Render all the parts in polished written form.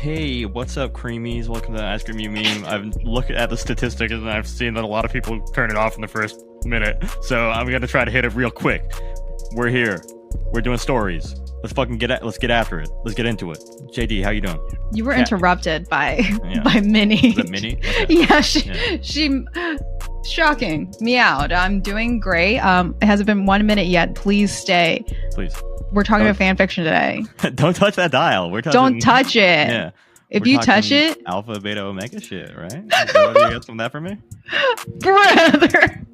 Hey, what's up, creamies? Welcome to the Ice Cream You Meme. I've looked at the statistics and I've seen that a lot of people turn it off in the first minute. So I'm gonna try to hit it real quick. We're here. We're doing stories. Let's fucking let's get after it. Let's get into it. JD, how you doing? You were interrupted by Minnie. Is it Minnie? Okay. Yeah, she shocking. Meowed. I'm doing great. It hasn't been 1 minute yet. Please stay. Please. We're talking about fan fiction today. Don't touch that dial. Don't touch it. Yeah. If you touch it, alpha, beta, omega shit, right? You got some of that for me, brother.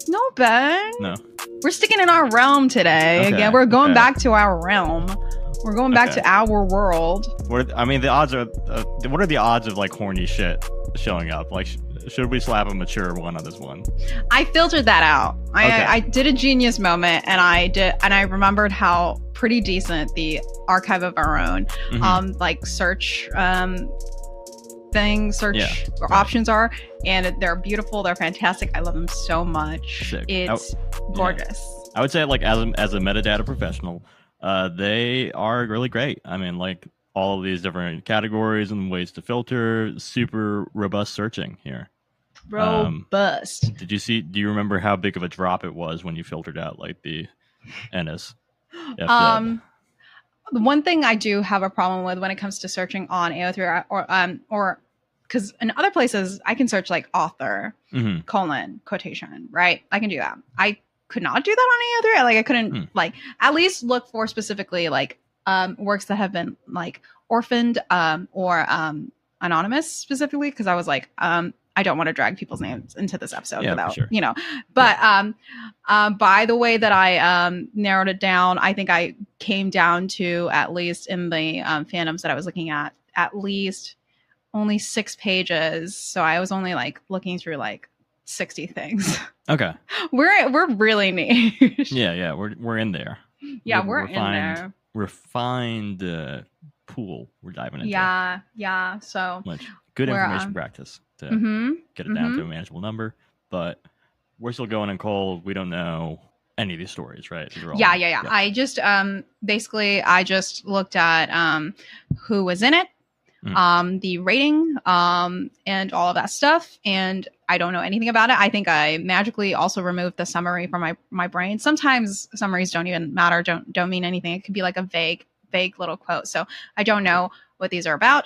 No, Ben. No. We're sticking in our realm today. Okay, Again, we're going back to our realm. We're going back to our world. The odds are. What are the odds of like horny shit showing up? Like, should we slap a mature one on this one? I filtered that out. I did a genius moment, and I remembered how pretty decent the archive of our own, search options are, and they're beautiful. They're fantastic. I love them so much. Sick. It's gorgeous. I would say, like, as a metadata professional, they are really great. I mean, like, all of these different categories and ways to filter, super robust searching here. Robust. Do you remember how big of a drop it was when you filtered out like the NS? The one thing I do have a problem with when it comes to searching on AO3 or because in other places I can search like author colon quotation, right? I can do that. I could not do that on AO3. Like I couldn't like at least look for specifically like works that have been like orphaned or anonymous specifically, because I was like I don't want to drag people's names into this episode without, sure. But by the way that I narrowed it down, I think I came down to, at least in the fandoms that I was looking at least only 6 pages. So I was only like looking through like 60 things. Okay. We're really niche. Yeah, we're in there. Yeah, we're in there. Refined pool we're diving into. Yeah. So much good information practice to get it down to a manageable number, but we're still going in cold. We don't know any of these stories, right? Yeah. I just basically I just looked at who was in it, the rating, and all of that stuff, and I don't know anything about it. I think I magically also removed the summary from my brain. Sometimes summaries don't even matter, don't mean anything. It could be like a vague little quote. So I don't know what these are about.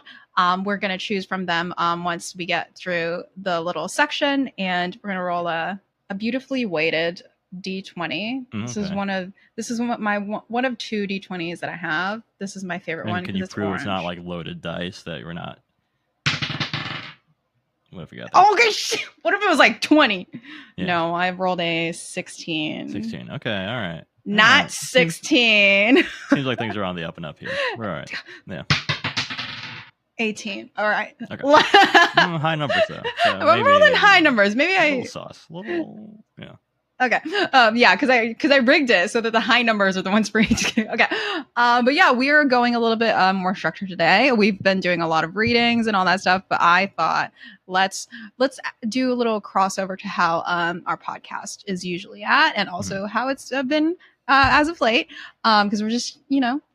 We're going to choose from them once we get through the little section, and we're going to roll a beautifully weighted D20. This is one of 2 D20s that I have. This is my favorite one. Can you prove orange. It's not like loaded dice that you're not? What if we got? Oh, okay. What if it was like 20? Yeah. No, I rolled a 16. 16. Okay. All right. Not 16. Seems like things are on the up and up here. We're all right. Yeah. 18. All right. Okay. High numbers though. So I'm rolling high numbers. Maybe a little sauce. Yeah. Okay. Because I rigged it so that the high numbers are the ones for each. Okay. But yeah, we are going a little bit more structured today. We've been doing a lot of readings and all that stuff, but I thought let's do a little crossover to how our podcast is usually at, and also how it's been as of late, because we're just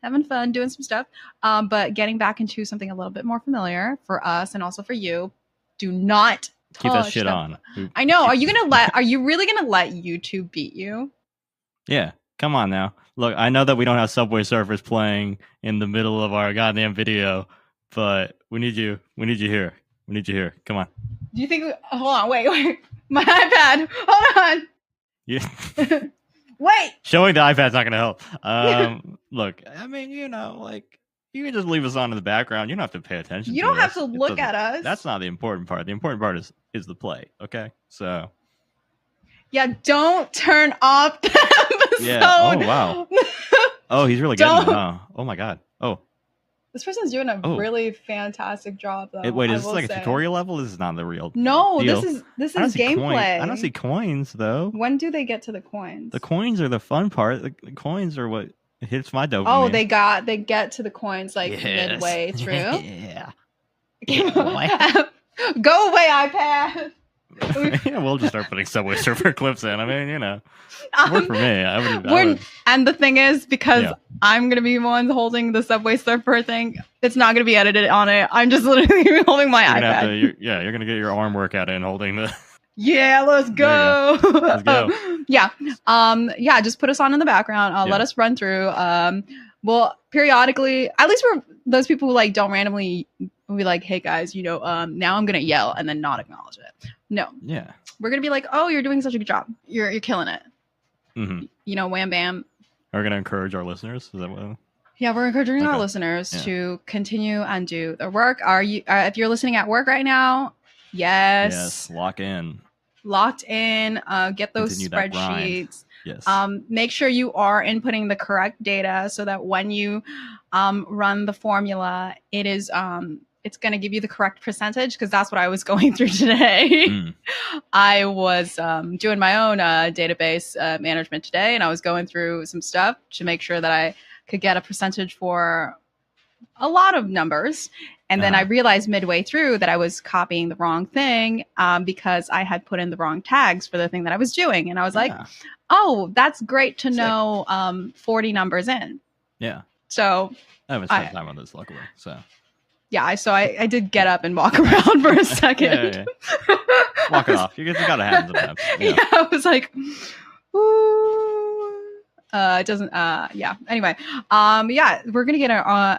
having fun doing some stuff, but getting back into something a little bit more familiar for us and also for you. Do not keep that shit on. I know. Are you really gonna let YouTube beat you? Yeah. Come on now. Look, I know that we don't have Subway Surfers playing in the middle of our goddamn video, but we need you here. We need you here. Come on. Do you think? Hold on. Wait. My iPad. Hold on. Yeah. Wait. Showing the iPad's not gonna help. Look, I mean, like, you can just leave us on in the background. You don't have to pay attention. You don't have to look at us. That's not the important part. The important part is the play. Okay, so. Yeah, don't turn off the episode. Yeah. Oh wow. Oh, he's really getting it. Oh my god. Oh. This person's doing a really fantastic job, though. Wait, is this like a tutorial level? This is not the real. No, deal. this is gameplay. I don't see coins though. When do they get to the coins? The coins are the fun part. The coins are what hits my dopamine. Oh, they get to the coins like midway through. Yeah. Go away, iPad. Yeah, we'll just start putting Subway Surfer clips in. I mean, work for me. I would. And the thing is, because I'm gonna be the one holding the Subway Surfer thing, it's not gonna be edited on it. I'm just literally holding my iPad. You're gonna get your arm workout in holding the. Yeah, let's go. Let's go. Yeah. Just put us on in the background. Let us run through. Well, periodically, at least we're those people who like don't randomly be like, hey guys, now I'm gonna yell and then not acknowledge it. No. Yeah. We're gonna be like, oh, you're doing such a good job. You're killing it. Mm-hmm. Wham bam. We're gonna encourage our listeners. Is that what? Yeah, we're encouraging our listeners to continue and do their work. Are you? If you're listening at work right now, yes, lock in. Locked in. Get those spreadsheets. Yes. Make sure you are inputting the correct data so that when you run the formula, it is it's going to give you the correct percentage, because that's what I was going through today. I was doing my own database management today, and I was going through some stuff to make sure that I could get a percentage for a lot of numbers. And then I realized midway through that I was copying the wrong thing because I had put in the wrong tags for the thing that I was doing. And I was like, oh, that's great to know 40 numbers in. Yeah. So I haven't spent time on this, luckily. So yeah, so I did get up and walk around for a second. Walk it off. You gotta have it sometimes. Yeah, I was like, ooh. It doesn't. Yeah. Anyway. We're gonna get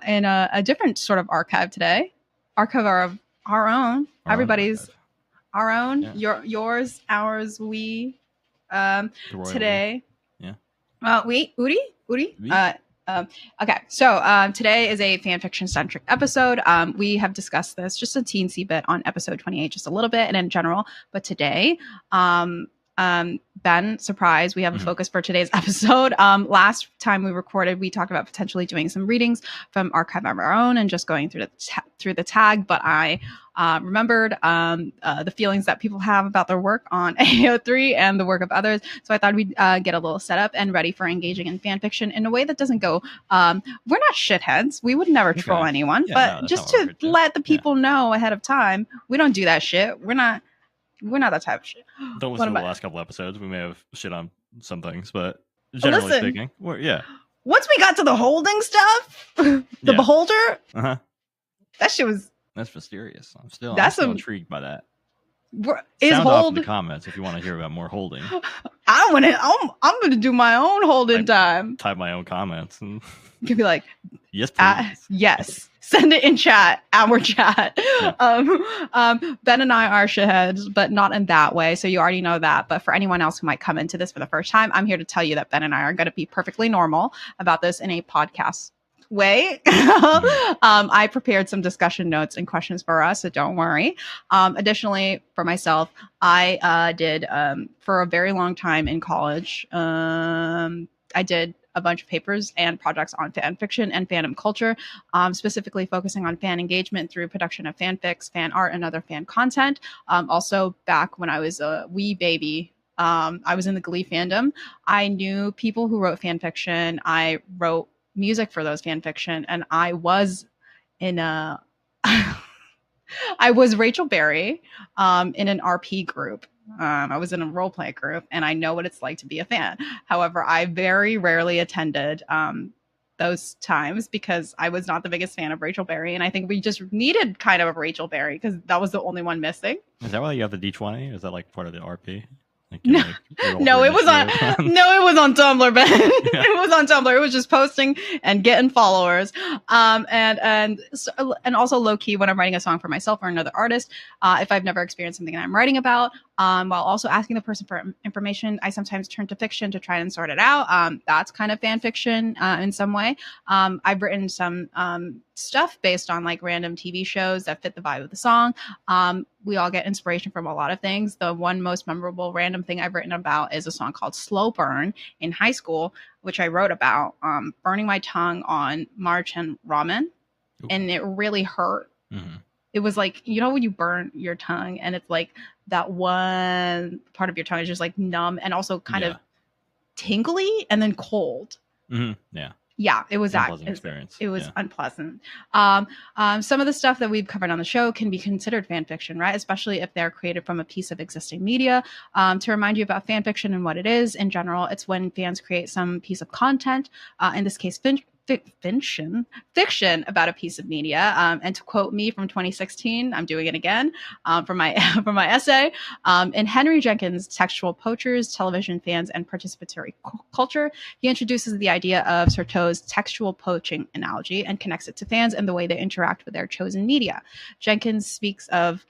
in a different sort of archive today. Archive of our own. Everybody's our own. Yeah. Yours, ours, we. Today. Yeah. Uri. Okay, so today is a fanfiction-centric episode. We have discussed this just a teensy bit on episode 28, just a little bit, and in general. But today, Ben, surprise, we have a focus for today's episode. Last time we recorded, we talked about potentially doing some readings from Archive of Our Own and just going through the tag. But I remembered the feelings that people have about their work on AO3 and the work of others. So I thought we'd get a little set up and ready for engaging in fan fiction in a way that doesn't go, we're not shitheads. We would never troll anyone, but just to let the people know ahead of time, we don't do that shit. We're not that type of shit. Don't listen to the last couple episodes. We may have shit on some things, but generally speaking, once we got to the holding stuff, the beholder, that shit was... That's mysterious. I'm still intrigued by that. Sound off in the comments if you want to hear about more holding. I'm gonna do my own holding time. Type my own comments and you could be like, yes, please. Yes. Send it in chat, our chat. Yeah. Ben and I are shitheads, but not in that way. So you already know that. But for anyone else who might come into this for the first time, I'm here to tell you that Ben and I are going to be perfectly normal about this in a podcast way. I prepared some discussion notes and questions for us, so don't worry. Additionally, for myself, I did for a very long time in college. I did a bunch of papers and projects on fan fiction and fandom culture, specifically focusing on fan engagement through production of fanfics, fan art, and other fan content. Also, back when I was a wee baby, I was in the Glee fandom. I knew people who wrote fan fiction. I wrote music for those fan fiction, and I was in a I was Rachel Berry in an RP group. I was in a role play group, and I know what it's like to be a fan. However, I very rarely attended those times because I was not the biggest fan of Rachel Berry, and I think we just needed kind of a Rachel Berry because that was the only one missing. Is that why you have the D20? Is that like part of the RP? No, it was on Tumblr, Ben. Yeah. It was on Tumblr. It was just posting and getting followers. And also low key when I'm writing a song for myself or another artist, if I've never experienced something that I'm writing about, while also asking the person for information, I sometimes turn to fiction to try and sort it out. That's kind of fan fiction in some way. I've written some stuff based on like random TV shows that fit the vibe of the song. We all get inspiration from a lot of things. The one most memorable random thing I've written about is a song called Slow Burn in high school, which I wrote about burning my tongue on March-en ramen. Ooh. And it really hurt. Mm-hmm. It was like, when you burn your tongue and it's like that one part of your tongue is just like numb and also kind of tingly and then cold. Mm-hmm. Yeah. Yeah, it was Unpleasant experience. it was Yeah. unpleasant. Some of the stuff that we've covered on the show can be considered fan fiction, right? Especially if they're created from a piece of existing media. To remind you about fan fiction and what it is in general, it's when fans create some piece of content, in this case, fiction about a piece of media. And to quote me from 2016, I'm doing it again for my for my essay. In Henry Jenkins' Textual Poachers, Television Fans, and Participatory Culture, he introduces the idea of Certeau's textual poaching analogy and connects it to fans and the way they interact with their chosen media. Jenkins speaks of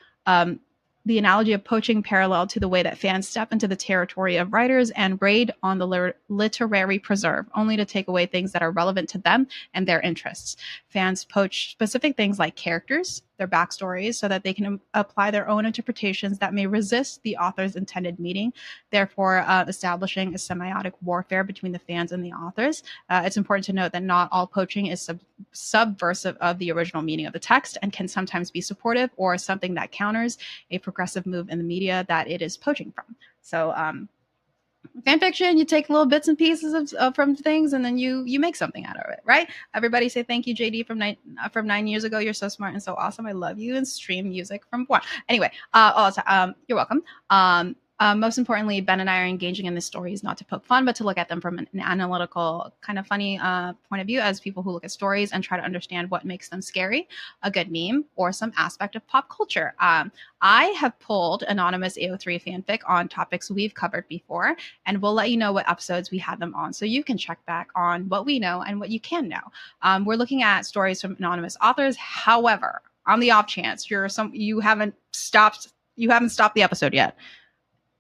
the analogy of poaching parallel to the way that fans step into the territory of writers and raid on the literary preserve, only to take away things that are relevant to them and their interests. Fans poach specific things like characters, their backstories, so that they can apply their own interpretations that may resist the author's intended meaning, therefore establishing a semiotic warfare between the fans and the authors. It's important to note that not all poaching is subversive of the original meaning of the text and can sometimes be supportive or something that counters a progressive move in the media that it is poaching from. So fan fiction, you take little bits and pieces of from things and then you make something out of it, right? Everybody say thank you, JD, from 9 years ago. You're so smart and so awesome. I love you. And stream music from one. Anyway, you're welcome. Most importantly, Ben and I are engaging in this stories not to poke fun, but to look at them from an analytical, kind of funny point of view as people who look at stories and try to understand what makes them scary, a good meme, or some aspect of pop culture. I have pulled anonymous AO3 fanfic on topics we've covered before, and we'll let you know what episodes we had them on so you can check back on what we know and what you can know. We're looking at stories from anonymous authors. However, on the off chance you haven't stopped the episode yet,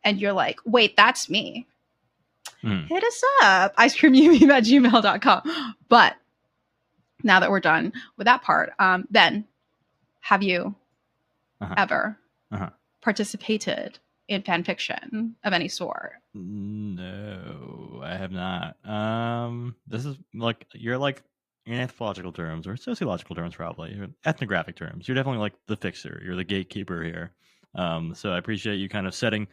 and you're like, wait, that's me. Hit us up, icecreamumeme@gmail.com. But now that we're done with that part, Ben, have you ever participated in fan fiction of any sort? No, I have not. This is like you're like in anthropological terms or sociological terms, probably ethnographic terms. You're definitely like the fixer. You're the gatekeeper here. So I appreciate you kind of setting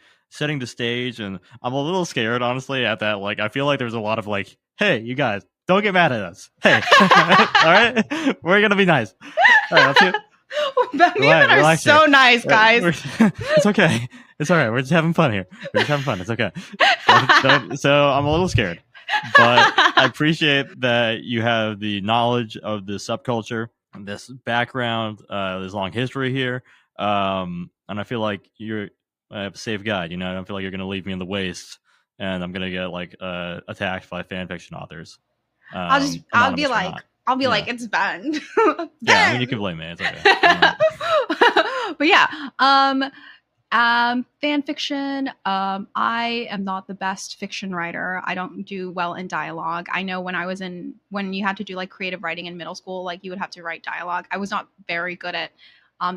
the stage, and I'm a little scared, honestly, at that. Like, I feel like there's a lot of like, hey, you guys, don't get mad at us. Hey, all right, we're gonna be nice. All right, let's Ben and I are so nice, guys. It's okay. It's all right. We're just having fun here. We're just having fun. It's okay. So I'm a little scared, but I appreciate that you have the knowledge of the subculture, this background, this long history here. And I feel like you're a safe guide, you know. I don't feel like you're going to leave me in the waste and I'm going to get like attacked by fan fiction authors. I'll be like, it's Ben. Yeah, I mean, you can blame me. It's okay. But yeah, fan fiction. I am not the best fiction writer. I don't do well in dialogue. I know when you had to do like creative writing in middle school, like you would have to write dialogue. I was not very good at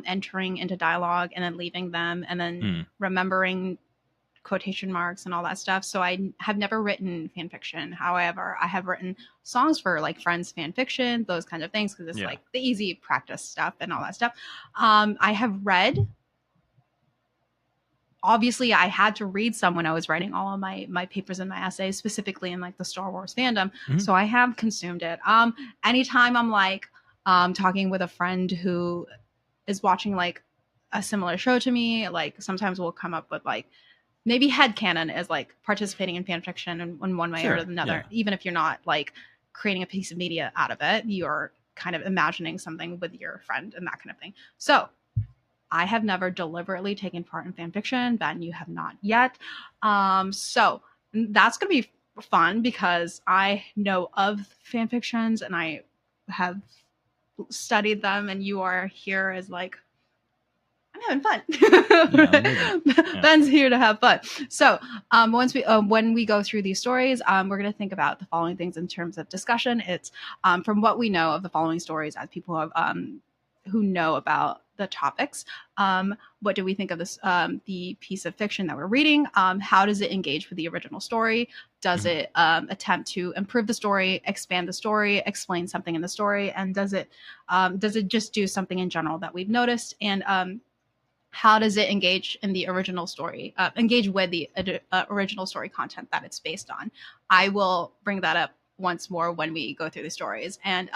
entering into dialogue and then leaving them and then remembering quotation marks and all that stuff. So I have never written fan fiction. However, I have written songs for like friends fan fiction, those kinds of things, because it's like the easy practice stuff and all that stuff. I have read. Obviously, I had to read some when I was writing all of my papers and my essays, specifically in like the Star Wars fandom. So I have consumed it. Anytime I'm like talking with a friend who is watching like a similar show to me, like sometimes we'll come up with like maybe headcanon as like participating in fan fiction in one way or another. Even if you're not like creating a piece of media out of it, you're kind of imagining something with your friend and that kind of thing. So I have never deliberately taken part in fan fiction. Ben, you have not yet. So that's going to be fun because I know of fan fictions and I have studied them, and you are here as like, I'm having fun. Ben's here to have fun. So when we go through these stories, we're going to think about the following things in terms of discussion. It's from what we know of the following stories as people who know about the topics. What do we think of this, the piece of fiction that we're reading? How does it engage with the original story? Does it attempt to improve the story, expand the story, explain something in the story? And does it just do something in general that we've noticed? And how does it engage in the original story, engage with the original story content that it's based on? I will bring that up once more when we go through the stories. And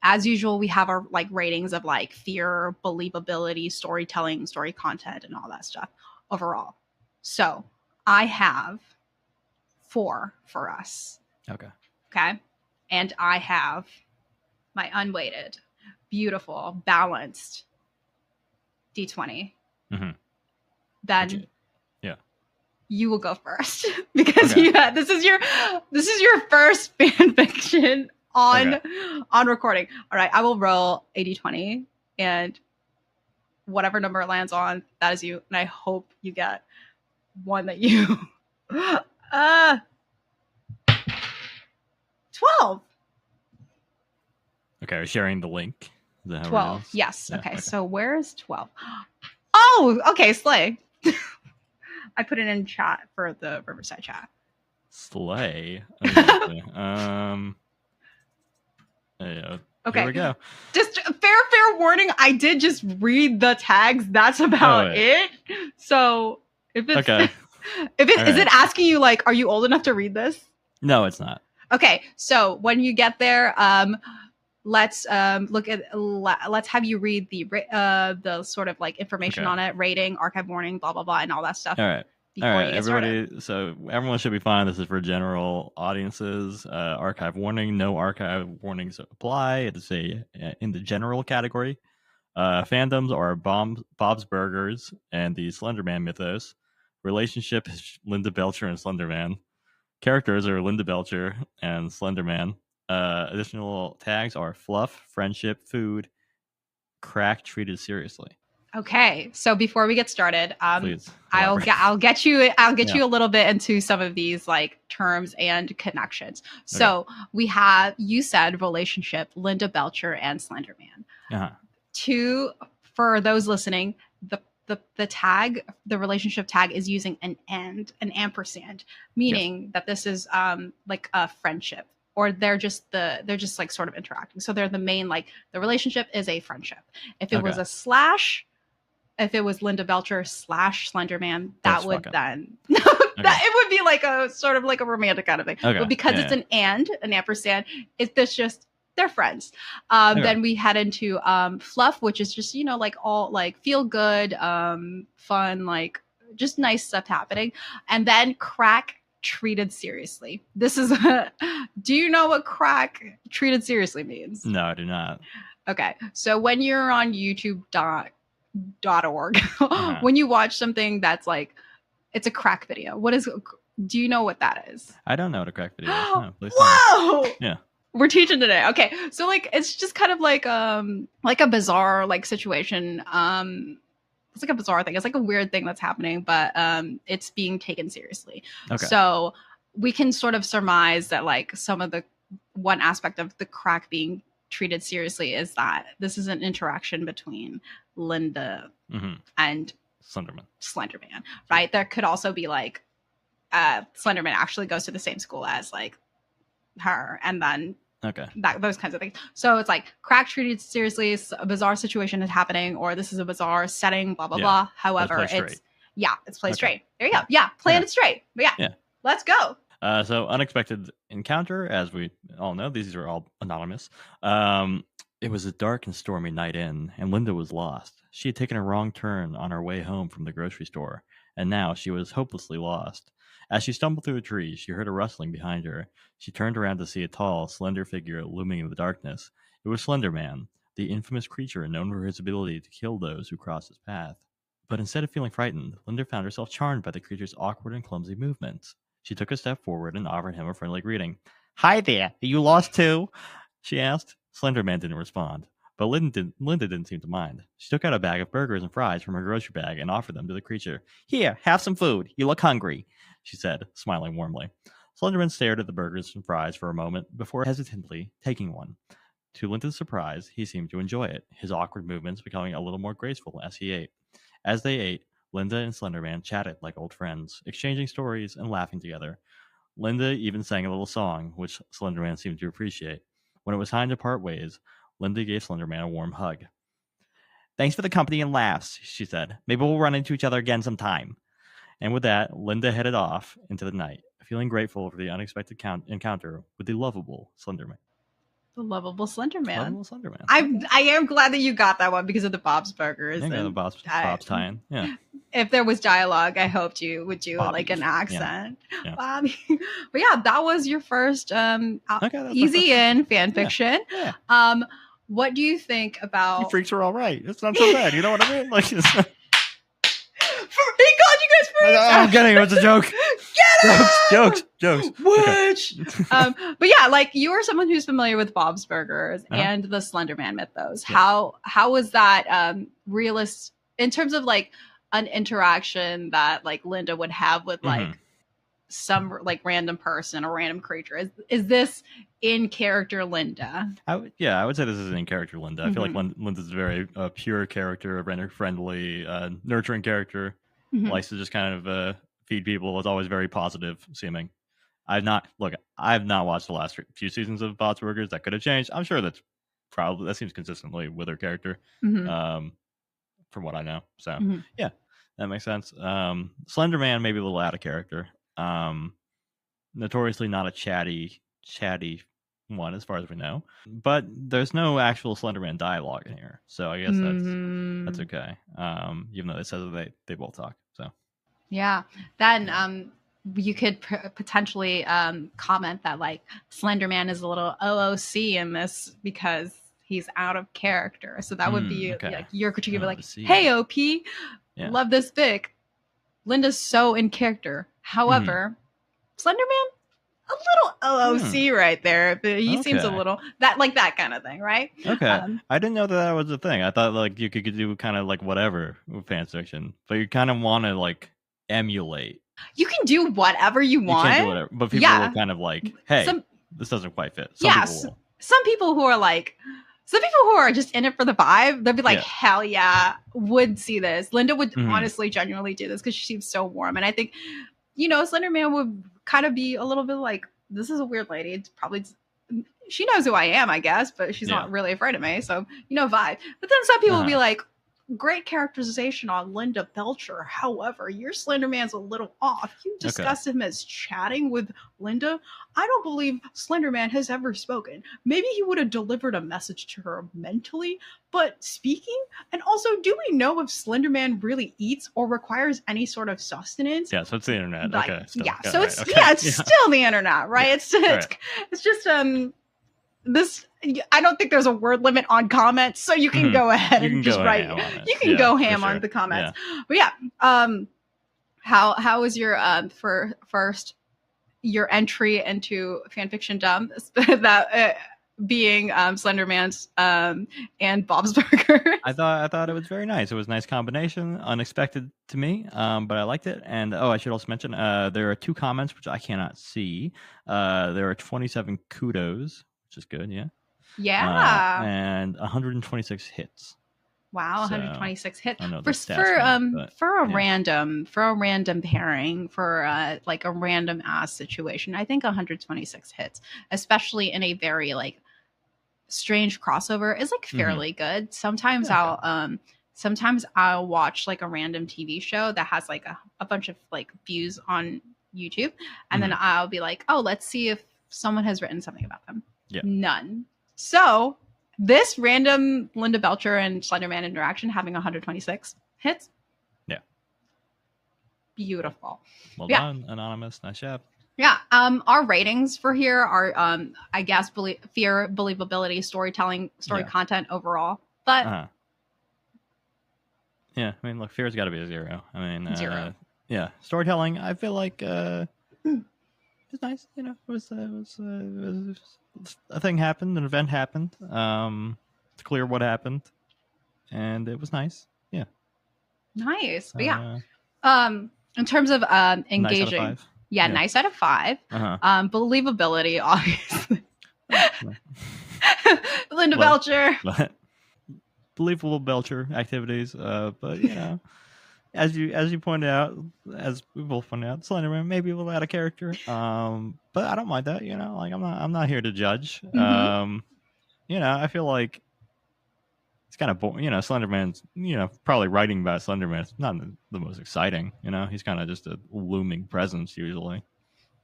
as usual, we have our like ratings of like fear, believability, storytelling, story content, and all that stuff overall. So I have 4 for us. Okay. Okay. And I have my unweighted, beautiful, balanced D20. Mm-hmm. Then yeah, you will go first because Okay. this is your first fan fiction on recording. All right, I will roll a D20 and whatever number it lands on, that is you. And I hope you get one that you 12. Okay, we're sharing the link. Is that how 12. it is? Yes. Yeah, Okay. So where is 12? Oh, okay. Slay. I put it in chat for the Riverside chat. Slay. Okay. Yeah, Okay. Here we go. Just fair warning. I did just read the tags. That's about it. So if it's Okay. is it asking you like, are you old enough to read this? No, it's not. Okay. So when you get there, let's look at let's have you read the sort of like information on it, rating, archive warning, blah blah blah, and all that stuff. All right. Before you get everybody. started. So everyone should be fine. This is for general audiences. Archive warning. No archive warnings apply. It's in the general category. Fandoms are Bob's Burgers and the Slenderman mythos. Relationship is Linda Belcher and Slenderman. Characters are Linda Belcher and Slenderman. Additional tags are fluff, friendship, food, crack treated seriously. Okay, so before we get started, Please I'll get you a little bit into some of these like terms and connections. So we have, you said relationship, Linda Belcher and Slenderman. For those listening, the tag, the relationship tag is using an ampersand, meaning that this is like a friendship, or they're just like sort of interacting. So they're the main, like the relationship is a friendship. If it was a slash, if it was Linda Belcher / Slenderman, that would then it would be like a sort of like a romantic kind of thing. But because it's an ampersand, it's just they're friends. Then we head into fluff, which is just, like all like feel good, fun, like just nice stuff happening. And then crack treated seriously. This is do you know what crack treated seriously means? No, I do not. Okay. So when you're on youtube.org, when you watch something that's like, it's a crack video, do you know what that is? I don't know what a crack video is. No, please Whoa! Yeah. We're teaching today. Okay. So like, it's just kind of like a bizarre like situation. It's like a bizarre thing. It's like a weird thing that's happening, but it's being taken seriously. Okay. So we can sort of surmise that like some of the one aspect of the crack being treated seriously is that this is an interaction between Linda and Slenderman, right? There could also be like Slenderman actually goes to the same school as like her, and then those kinds of things. So it's like crack treated seriously, a bizarre situation is happening, or this is a bizarre setting, blah blah blah. However, it's played straight. There you go. Yeah, playing it straight. But let's go. So unexpected encounter, as we all know, these are all anonymous. It was a dark and stormy night in, and Linda was lost. She had taken a wrong turn on her way home from the grocery store, and now she was hopelessly lost. As she stumbled through a tree, she heard a rustling behind her. She turned around to see a tall, slender figure looming in the darkness. It was Slenderman, the infamous creature known for his ability to kill those who crossed his path. But instead of feeling frightened, Linda found herself charmed by the creature's awkward and clumsy movements. She took a step forward and offered him a friendly greeting. "Hi there, are you lost too?" she asked. Slenderman didn't respond, but Linda didn't seem to mind. She took out a bag of burgers and fries from her grocery bag and offered them to the creature. "Here, have some food. You look hungry," she said, smiling warmly. Slenderman stared at the burgers and fries for a moment before hesitantly taking one. To Linda's surprise, he seemed to enjoy it, his awkward movements becoming a little more graceful as he ate. As they ate, Linda and Slenderman chatted like old friends, exchanging stories and laughing together. Linda even sang a little song, which Slenderman seemed to appreciate. When it was time to part ways, Linda gave Slenderman a warm hug. "Thanks for the company and laughs," she said. "Maybe we'll run into each other again sometime." And with that, Linda headed off into the night, feeling grateful for the unexpected encounter with the lovable Slenderman. The lovable Slender Man. Lovable Slenderman. I am glad that you got that one because of the Bob's Burgers. Yeah, the Bob's tie-in. Yeah. If there was dialogue, I hoped you would do Bobby. like an accent. Yeah. Bobby. But yeah, that was your first Okay, easy in fan fiction. Yeah. What do you think about? You freaks are all right. It's not so bad. You know what I mean? Like, He called you guys freaks. I'm kidding. It was a joke. Get Jokes. Which, but yeah, like you are someone who's familiar with Bob's Burgers Uh-huh. and the Slenderman mythos. Yes. How was that realist in terms of like an interaction that like Linda would have with like some like random person or random creature? Is this in character Linda? I would say this is in character Linda. I feel like Linda's a very pure character, a friendly, nurturing character. Likes to just kind of feed people. Was always very positive seeming. I've not watched the last few seasons of Bob's Burgers. That could have changed. I'm sure that seems consistently with her character, from what I know. So yeah, that makes sense. Slenderman maybe a little out of character. Notoriously not a chatty one as far as we know, but there's no actual Slenderman dialogue in here, so I guess that's okay. Even though it says that they both talk. So yeah, then you could potentially comment that like Slenderman is a little OOC in this because he's out of character. So that would be like your critique would be like, hey OP, love this fic. Linda's so in character. However, Slenderman, a little OOC right there. But he seems a little that kind of thing, right? Okay. I didn't know that was a thing. I thought like you could do kind of like whatever with fan fiction, but you kind of want to like emulate. You can do whatever you want. You can do whatever, but people will kind of like, hey, this doesn't quite fit. Some people who are just in it for the vibe, they'll be like, hell yeah, would see this. Linda would honestly, genuinely do this because she seems so warm. And I think, Slenderman would kind of be a little bit like, this is a weird lady. It's probably, she knows who I am, I guess, but she's not really afraid of me. So, vibe. But then some people will be like, great characterization on Linda Belcher. However, your Slenderman's a little off. You discussed him as chatting with Linda. I don't believe Slenderman has ever spoken. Maybe he would have delivered a message to her mentally, but speaking? And also, do we know if Slenderman really eats or requires any sort of sustenance? Yeah, so it's the internet. Like, okay. Still. Yeah, so it's still the internet, right? It's just this, I don't think there's a word limit on comments, so you can go ahead and just write. You can go ham on the comments. Yeah. But how was your your entry into fanfiction dump that being Slenderman's and Bob's Burger? I thought it was very nice. It was a nice combination, unexpected to me, but I liked it. And I should also mention there are 2 comments which I cannot see. There are 27 kudos, which is good, yeah, and 126 hits. Wow, 126 hits for a random pairing for like a random ass situation. I think 126 hits, especially in a very like strange crossover, is like fairly good. Sometimes I'll watch like a random TV show that has like a bunch of like views on YouTube, and then I'll be like, oh, let's see if someone has written something about them. Yeah. None. So this random Linda Belcher and Slenderman interaction having 126 hits. Yeah. Beautiful. Well done, Anonymous. Nice job. Yeah. Our ratings for here are, I guess, fear, believability, storytelling, content overall. But yeah, I mean, look, fear's got to be a 0. I mean, 0. Yeah, storytelling. I feel like it's nice. It was a thing happened, an event happened. It's clear what happened, and it was nice. Yeah. Nice, but in terms of engaging. Nice out of 5. Believability, obviously. Linda Belcher. Believable Belcher activities, but as you pointed out, as we both pointed out, Slenderman maybe a little out of character. But I don't mind that. Like I'm not here to judge. I feel like it's kind of boring. Slenderman's probably writing about Slenderman. It's not the most exciting. He's kind of just a looming presence usually.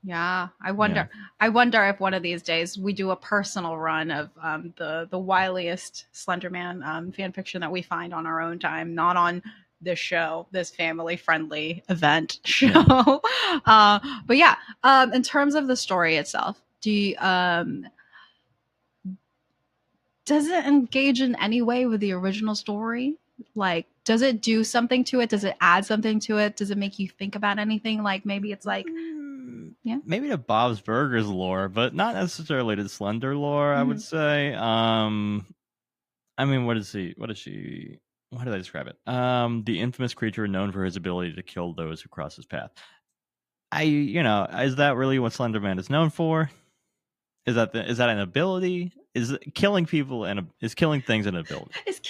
Yeah, I wonder if one of these days we do a personal run of the wiliest Slenderman fan fiction that we find on our own time, not on this show, this family friendly event show. Yeah. But yeah, in terms of the story itself, does it engage in any way with the original story? Like, does it do something to it? Does it add something to it? Does it make you think about anything? Like, maybe it's like, yeah, Maybe to Bob's Burgers lore, but not necessarily to Slender lore, I would say. I mean, what is he? What is she? How did I describe it? The infamous creature known for his ability to kill those who cross his path. Is that really what Slenderman is known for? Is that an ability? Is killing people and is killing things an ability? Is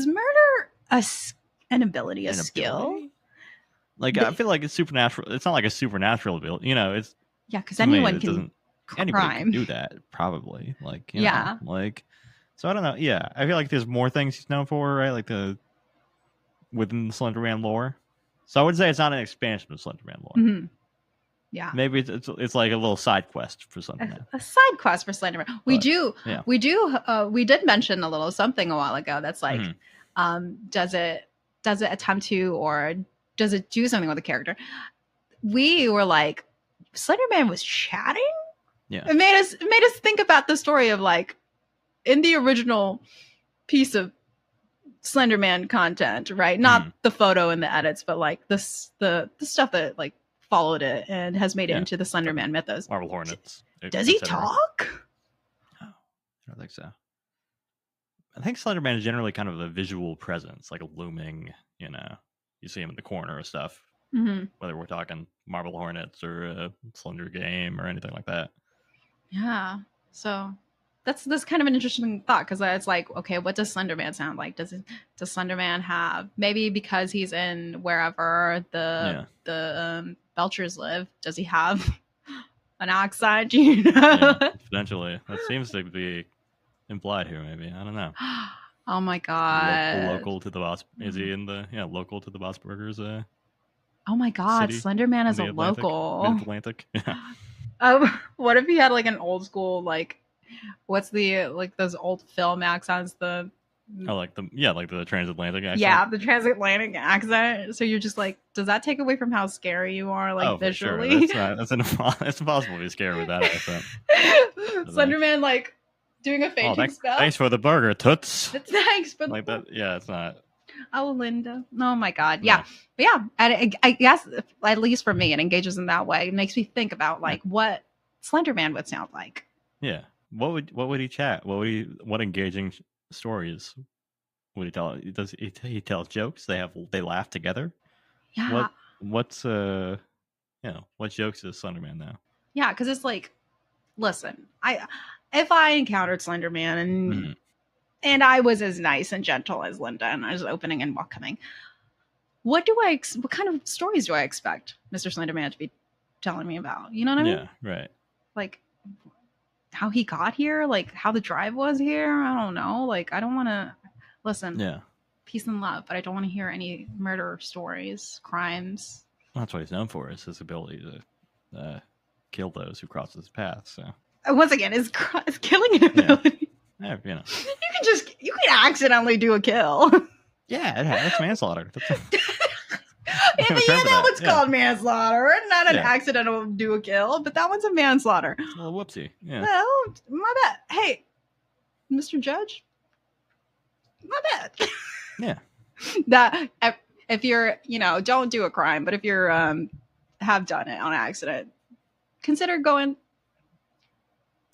murder an ability, a skill? Ability? Like, I feel like it's supernatural. It's not like a supernatural ability. It's because anyone can anybody can do that, probably. Like, know, like, so I don't know. Yeah, I feel like there's more things he's known for, right? Like within the Slenderman lore. So I would say it's not an expansion of Slenderman lore. Mm-hmm. Yeah, maybe it's like a little side quest for Slenderman. A side quest for Slenderman. We did mention a little something a while ago. That's like, does it attempt to, or does it do something with the character? We were like, Slenderman was chatting. Yeah, it made us think about the story of, like, in the original piece of Slenderman content, right? Not the photo and the edits, but like the stuff that like followed it and has made it into the Slenderman mythos. Marble Hornets. Does he talk? No, I don't think so. I think Slenderman is generally kind of a visual presence, like a looming, you see him in the corner or stuff. Mm-hmm. Whether we're talking Marble Hornets or a Slender Game or anything like that. Yeah. So that's kind of an interesting thought, because it's like, okay, what does Slenderman sound like? Does Slenderman have, maybe because he's in wherever the Belchers live, does he have an accent? Potentially. That seems to be implied here. Maybe, I don't know. Oh my god! Local to the boss. Is he in the local to the Boss Burgers? Oh my god! City Slenderman is a local. Mid-Atlantic. What if he had like an old school, like, what's the, like, those old film accents? Like the transatlantic accent. Yeah, the transatlantic accent. So you're just like, does that take away from how scary you are, like, visually? Sure. It's impossible to be scared with that accent. Slenderman, like, doing a fainting spell. Thanks for the burger, toots. Thanks for like that. Yeah, it's not. Oh, Linda. Oh my god. Yeah. But yeah, and I guess, at least for me, it engages in that way. It makes me think about, like, what Slenderman would sound like. Yeah. What would he chat? What engaging stories would he tell? Does he tell jokes? They laugh together? Yeah. What jokes does Slenderman know? Yeah, because it's like, listen, if I encountered Slenderman and I was as nice and gentle as Linda, and I was opening and welcoming, what kind of stories do I expect Mr. Slenderman to be telling me about? You know what I mean? Yeah, right. Like, how he got here, like how the drive was here. I don't know. Like, I don't want to listen. Yeah. Peace and love, but I don't want to hear any murder stories, crimes. Well, that's what he's known for, is his ability to kill those who cross his path. So once again, is killing an ability. Yeah, You can accidentally do a kill. Yeah, that's manslaughter. That one's called manslaughter, not an accidental do a kill, but that one's a manslaughter. It's a little whoopsie. Yeah. Well, my bad. Hey, Mr. Judge, my bad. Yeah. That if you're, don't do a crime, but if you're have done it on accident, consider going.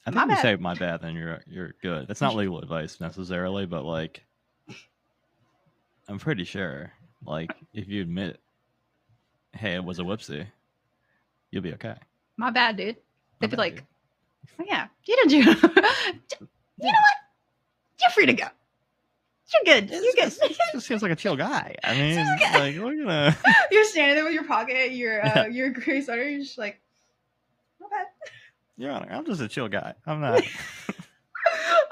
I think if you say my bad, then you're good. That's not legal advice necessarily, but like, I'm pretty sure, like, if you admit, hey, it was a whoopsie, you'll be okay. My bad, dude. They'd be like, oh, yeah, you didn't do it. You know what? You're free to go. You're good. You're good. This seems like a chill guy. I mean, like, we're gonna. You're standing there with your pocket, your gray sweater. You're just like, my bad. Your Honor, I'm just a chill guy. I'm not.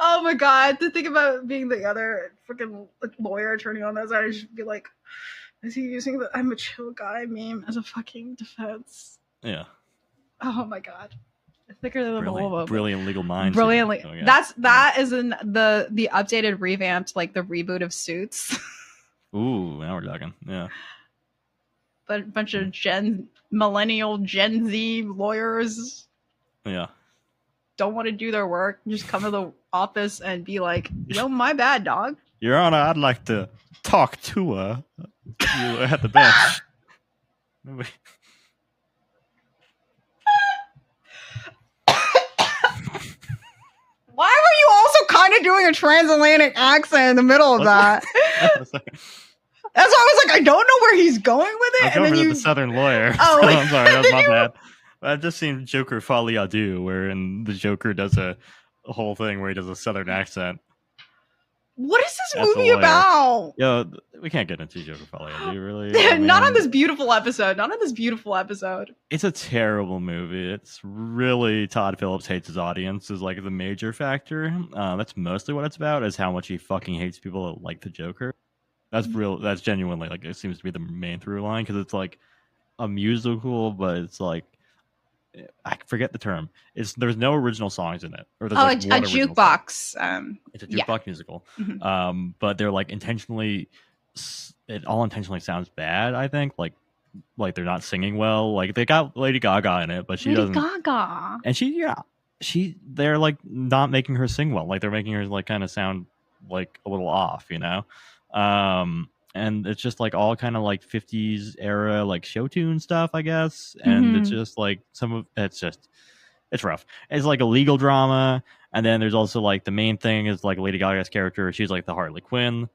Oh my god! To think about being the other freaking lawyer attorney on that side, I should be like, is he using the "I'm a chill guy" meme as a fucking defense? Yeah. Oh my god. Thicker than the Brilliant, brilliant legal minds. Brilliantly. Oh, yeah. That is in the updated revamped, like the reboot of Suits. Ooh, now we're talking. Yeah. But bunch of millennial Gen Z lawyers Yeah. don't want to do their work. Just come to the office and be like, "Yo, my bad, dog." Your Honor, I'd like to talk to her. You at the bench. Why were you also kind of doing a transatlantic accent in the middle of that? That's why I was like, I don't know where he's going with it. I'm going with the Southern lawyer. Oh, I'm sorry, that was my bad. I've just seen Joker Folie à Deux, wherein the Joker does a whole thing where he does a Southern accent. What is this movie about? Yo, we can't get into Joker Folie à Deux, really. Not on this beautiful episode. Not on this beautiful episode. It's a terrible movie. It's really Todd Phillips hates his audience is like the major factor. That's mostly what it's about, is how much he fucking hates people that like the Joker. That's real. That's genuinely like it seems to be the main through line, because it's like a musical, but it's like I forget the term. There's no original songs in it, or there's like a jukebox. It's a jukebox musical. Mm-hmm. But they're like intentionally. It all intentionally sounds bad. I think like they're not singing well. Like they got Lady Gaga in it, but she doesn't. Lady Gaga. And they're like not making her sing well. Like they're making her like kind of sound like a little off, you know. And it's just like all kind of like 50s era like show tune stuff, I guess. And it's just like it's rough. It's like a legal drama, and then there's also like the main thing is like Lady Gaga's character. She's like the Harley Quinn,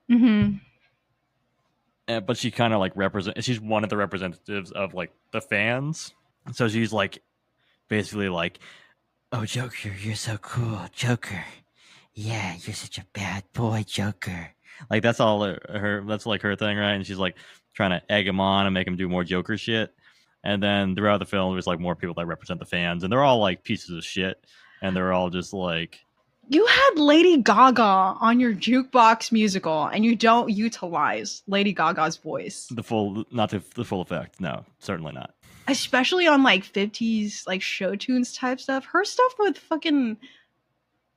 but she kind of like she's one of the representatives of like the fans. So she's like basically like, "Oh, Joker, you're so cool, Joker. Yeah, you're such a bad boy, Joker." Like that's all that's like her thing, right? And she's like trying to egg him on and make him do more Joker shit. And then throughout the film, there's like more people that represent the fans, and they're all like pieces of shit, and they're all just like. You had Lady Gaga on your jukebox musical, and you don't utilize Lady Gaga's voice. Not the full effect. No, certainly not. Especially on like 50s like show tunes type stuff. Her stuff with fucking.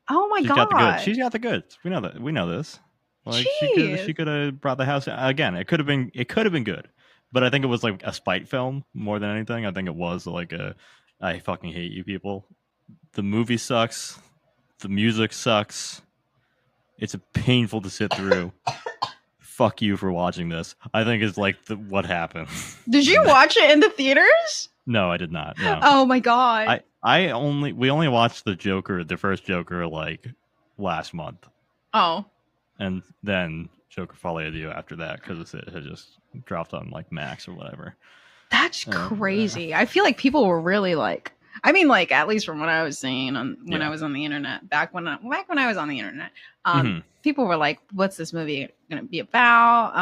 Oh my god! She's got the goods. We know that. We know this. Like she could have brought the house again. It could have been good, but I think it was like a spite film more than anything. I think it was like I fucking hate you people. The movie sucks. The music sucks. It's painful to sit through. Fuck you for watching this. I think it's like what happened. Did you watch it in the theaters? No, I did not. No. Oh my god. We only watched the first Joker like last month. Oh. And then Joker Folie à Deux after that, because it had just dropped on like Max or whatever. That's crazy. I feel like people were really like, I mean, like at least from what I was seeing when I was on the internet, back when I was on the internet, people were like, "What's this movie going to be about?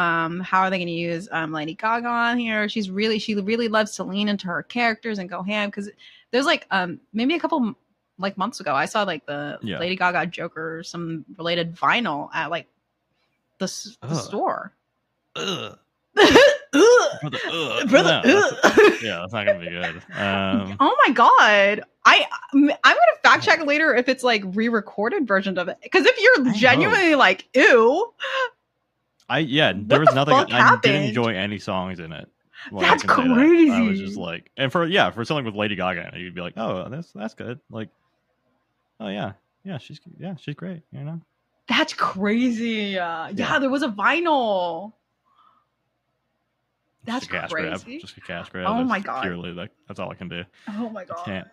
How are they going to use Lady Gaga on here? She really loves to lean into her characters and go ham." Because there's like maybe a couple like months ago, I saw like the Lady Gaga Joker, some related vinyl at like the store. Ugh. Brother, yeah, that's not gonna be good. Oh my god, I'm gonna fact check later if it's like re-recorded versions of it. Because if you're genuinely like, ew, there was nothing. I didn't enjoy any songs in it. Like, that's crazy. I was just like, and for something with Lady Gaga, you'd be like, oh, that's good. Like, oh yeah, she's great. You know, that's crazy. Yeah, there was a vinyl. That's crazy. Just a cash grab. Oh my god. Purely like that's all I can do. Oh my god. Can't,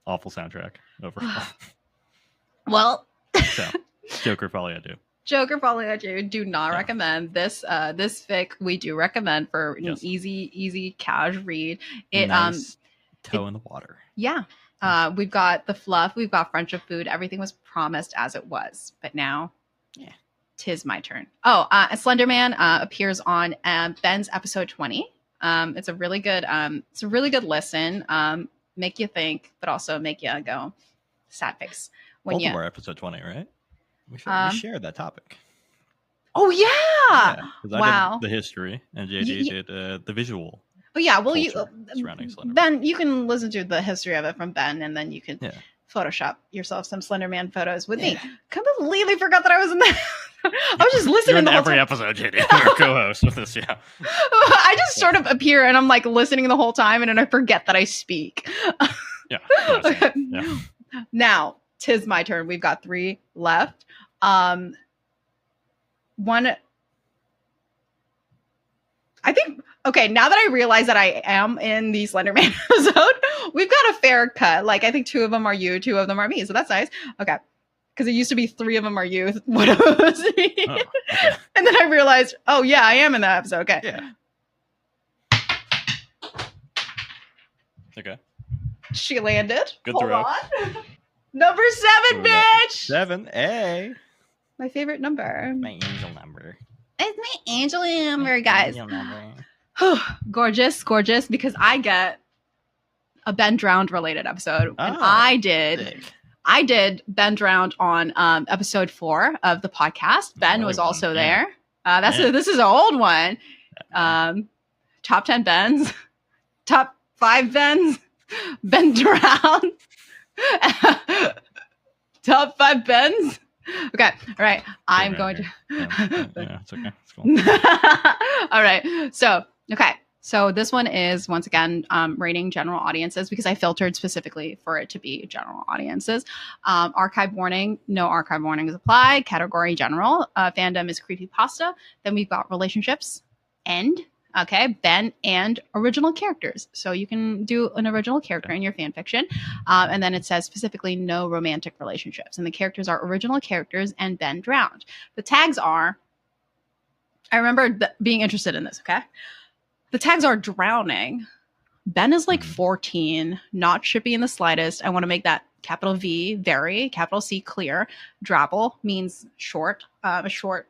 awful soundtrack overall. Well, so Joker Folie à Deux. Joker Folie à Deux. Do not recommend this. This fic we do recommend for an easy cash read. It nice toe in the water. Yeah. We've got the fluff. We've got friendship food. Everything was promised as it was, but now, 'tis my turn. Slender Man appears on Ben's episode 20. It's a really good listen. Make you think, but also make you go sad face. Both of our episode 20, right? We shared that topic. Oh yeah! Because I did the history and JD did the visual. But yeah, well, surrounding Slender Man. Ben, you can listen to the history of it from Ben, and then you can Photoshop yourself some Slender Man photos with me. Completely forgot that I was in that. I was just listening. You're in the whole every time. episode, JD. You're a co-host with this, yeah. I just sort of appear and I'm like listening the whole time, and then I forget that I speak. Yeah. Okay. Yeah. Now, 'tis my turn. We've got 3 left. One. I think. Okay, now that I realize that I am in the Slender Man episode, we've got a fair cut. Like, I think 2 of them are you, 2 of them are me. So that's nice. Okay. Because it used to be 3 of them are you, 1 of them is me. Oh, okay. And then I realized, oh, yeah, I am in that episode. Okay. Yeah. Okay. She landed. Good Hold throw. on. Number 7, bitch. 7, A. My favorite number. My angel number. It's my angel number, guys. Angel number. Gorgeous, because I get a Ben Drowned related episode. And I did Ben Drowned on episode 4 of the podcast. Ben was also there. This is an old one. Top 10 Bens. Top 5 Bens. Ben Drowned. Top 5 Bens. Okay. All right. I'm going to. Yeah, it's okay. It's cool. All right. So this one is once again rating general audiences because I filtered specifically for it to be general audiences. Archive warning, no archive warnings apply. Category general. Fandom is creepypasta. Then we've got relationships, end. Okay, Ben and original characters. So you can do an original character in your fan fiction. And then it says specifically no romantic relationships. And the characters are original characters and Ben drowned. The tags are, I remember being interested in this, okay? The tags are drowning. Ben is like 14, not shippy in the slightest. I want to make that capital V, very, capital C, clear. Drabble means short, a short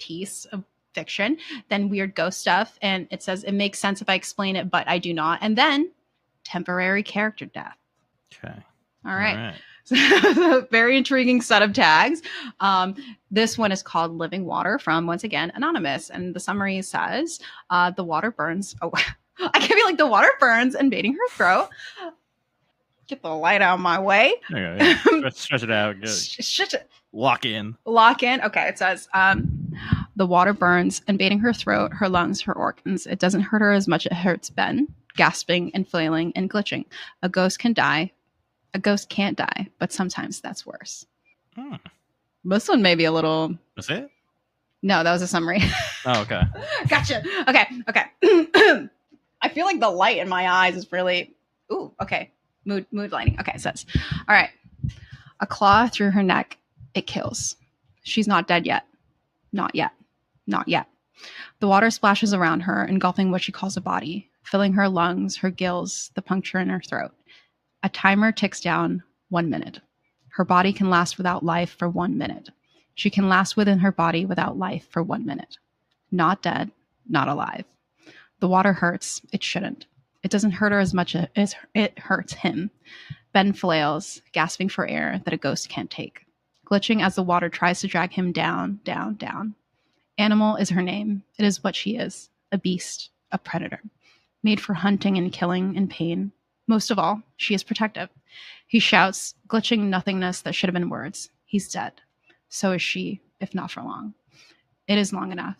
piece of fiction. Then weird ghost stuff. And it says, it makes sense if I explain it, but I do not. And then temporary character death. Okay. All right. So, very intriguing set of tags. This one is called Living Water from, once again, Anonymous. And the summary says, the water burns. Oh, I can be like, the water burns, invading her throat. Get the light out of my way. Okay, yeah. Stretch it out. Stretch it. Lock in. Okay, it says, the water burns, invading her throat, her lungs, her organs. It doesn't hurt her as much as it hurts Ben, gasping and flailing and glitching. A ghost can die. A ghost can't die, but sometimes that's worse. This one may be a little... That's it? No, that was a summary. Oh, okay. Gotcha. Okay. I feel like the light in my eyes is really... Ooh, okay. Mood lighting. Okay, it says, all right. A claw through her neck. It kills. She's not dead yet. Not yet. Not yet. The water splashes around her, engulfing what she calls a body, filling her lungs, her gills, the puncture in her throat. A timer ticks down 1 minute. Her body can last without life for 1 minute. She can last within her body without life for 1 minute. Not dead, not alive. The water hurts. It shouldn't. It doesn't hurt her as much as it hurts him. Ben flails, gasping for air that a ghost can't take, glitching as the water tries to drag him down, down, down. Animal is her name. It is what she is, a beast, a predator, made for hunting and killing and pain. Most of all, she is protective. He shouts, glitching nothingness that should have been words. He's dead. So is she, if not for long. It is long enough.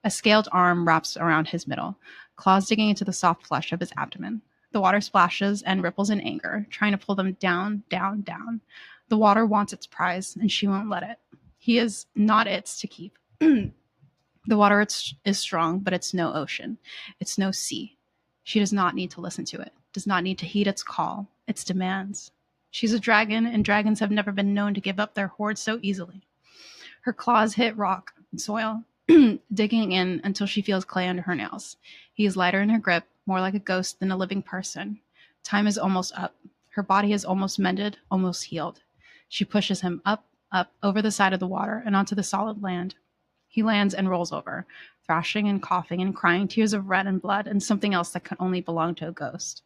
A scaled arm wraps around his middle, claws digging into the soft flesh of his abdomen. The water splashes and ripples in anger, trying to pull them down, down, down. The water wants its prize, and she won't let it. He is not its to keep. The water is strong, but it's no ocean. It's no sea. She does not need to listen to it, does not need to heed its call, its demands. She's a dragon, and dragons have never been known to give up their hoard so easily. Her claws hit rock and soil, digging in until she feels clay under her nails. He is lighter in her grip, more like a ghost than a living person. Time is almost up. Her body is almost mended, almost healed. She pushes him up, over the side of the water and onto the solid land. He lands and rolls over, thrashing and coughing and crying tears of red and blood and something else that could only belong to a ghost.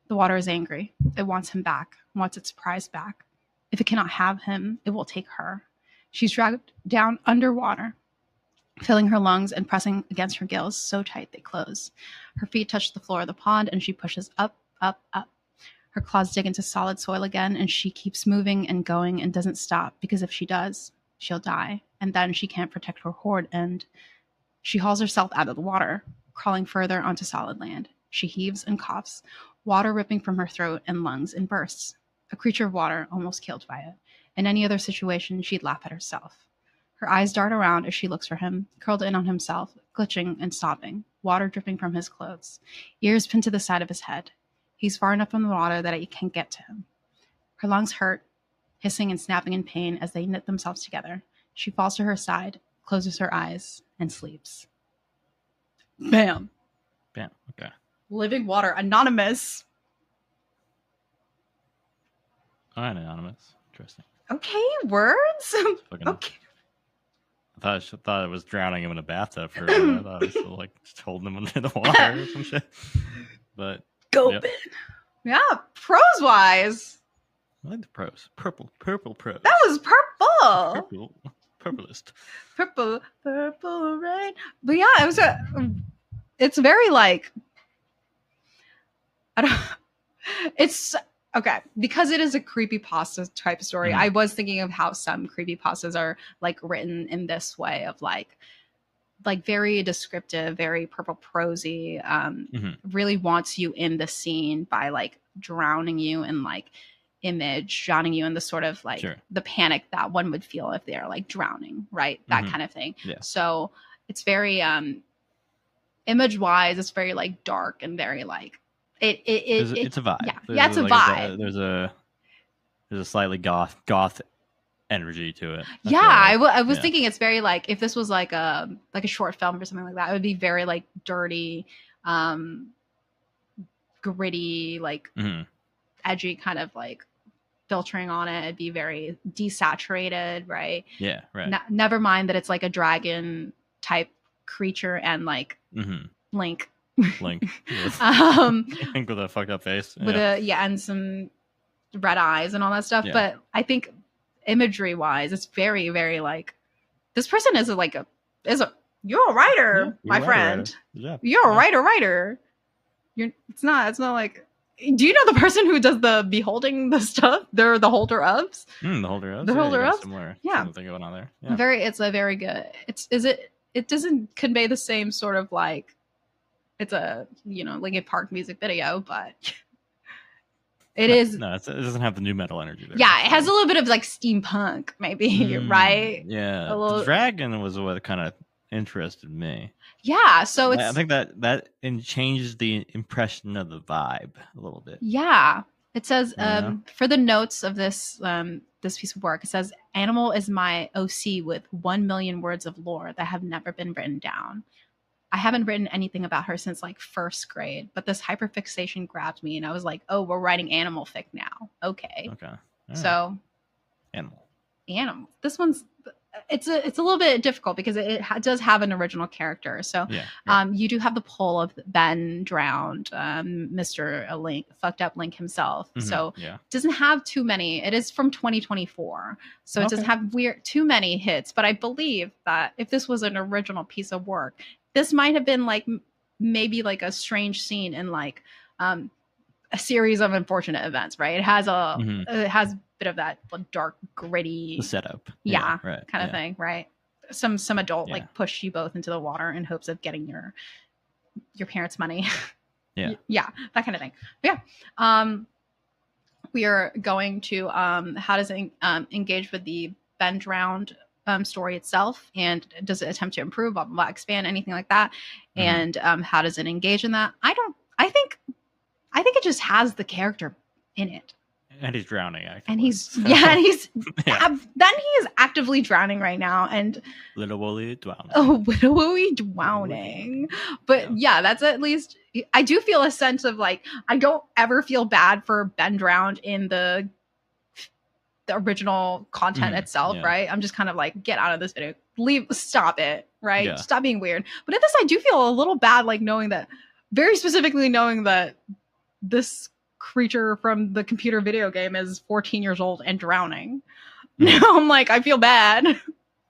The water is angry. It wants him back, wants its prize back. If it cannot have him, it will take her. She's dragged down underwater. filling her lungs and pressing against her gills so tight they close. Her feet touch the floor of the pond, and she pushes up, up, up. Her claws dig into solid soil again, and she keeps moving and going and doesn't stop, because if she does, she'll die. And then she can't protect her hoard, and she hauls herself out of the water, crawling further onto solid land. She heaves and coughs, water ripping from her throat and lungs in bursts. A creature of water, almost killed by it. In any other situation, she'd laugh at herself. Her eyes dart around as she looks for him, curled in on himself, glitching and sobbing, water dripping from his clothes, ears pinned to the side of his head. He's far enough from the water that it can't get to him. Her lungs hurt, hissing and snapping in pain as they knit themselves together. She falls to her side, closes her eyes, and sleeps. Bam. Bam. Okay. Living water. Anonymous. All right, anonymous. Interesting. Okay, words. Fucking- Okay. I thought it was drowning him in a bathtub for a minute. I thought it was like just holding him under the water or some shit. But Go yep. Ben. Yeah, prose wise. I like the prose. Purple prose. That was purple. Purplest. Purple rain. But yeah, it's very like, I don't, it's okay, because it is a creepypasta type story. I was thinking of how some creepypastas are like written in this way of like very descriptive, very purple prosy, really wants you in the scene by like drowning you in like image, drowning you in the sort of like the panic that one would feel if they're like drowning, right? That kind of thing. Yeah. So it's very image wise, it's very like dark and very like it's a vibe. Yeah, it's a vibe. There's a slightly goth energy to it. I was thinking it's very like, if this was like a short film or something like that, it would be very like dirty, gritty, like edgy kind of like filtering on it. It'd be very desaturated, right? Yeah, right. Never mind that it's like a dragon type creature and like Link. Link with a fucked up face. With and some red eyes and all that stuff. Yeah. But I think imagery wise, it's very, very like, this person is you're a writer, my friend. Yeah. You're a writer. It's not like, do you know the person who does the beholding the stuff? They're the holder ofs. The holder ofs. The holder ofs. Something going on there. Yeah. It's a very good. It doesn't convey the same sort of like, it's a Linkin Park music video, but it is. No, it doesn't have the new metal energy there. Yeah, it has a little bit of like steampunk, maybe, right? Yeah, the dragon was what kind of interested me. Yeah, so I think that changes the impression of the vibe a little bit. Yeah, it says for the notes of this this piece of work, it says animal is my OC with 1 million words of lore that have never been written down. I haven't written anything about her since like first grade, but this hyperfixation grabbed me and I was like, oh, we're writing animal fic now. Okay. Right. So animal. This one's, it's a little bit difficult because it does have an original character. So you do have the pull of Ben drowned, Mr. Link, fucked up Link himself. So it doesn't have too many. It is from 2024. So it doesn't have too many hits. But I believe that if this was an original piece of work, this might have been like maybe like a strange scene in like a series of unfortunate events, right? It has a bit of that dark, gritty setup, kind of thing, right? Some adult like push you both into the water in hopes of getting your parents' money, that kind of thing. But we are going to how does it engage with the Ben drowned story itself, and does it attempt to improve, blah, blah, blah, expand, anything like that, and how does it engage in that? I think it just has the character in it. And he's drowning, actually. And he's then he is actively drowning right now, and literally drowning. Oh, literally drowning. But that's at least, I do feel a sense of like, I don't ever feel bad for Ben drowned in the original content itself, right? I'm just kind of like, get out of this video, stop it, right? Stop being weird. But in this, I do feel a little bad, like very specifically knowing that this creature from the computer video game is 14 years old and drowning. Now I'm like, I feel bad.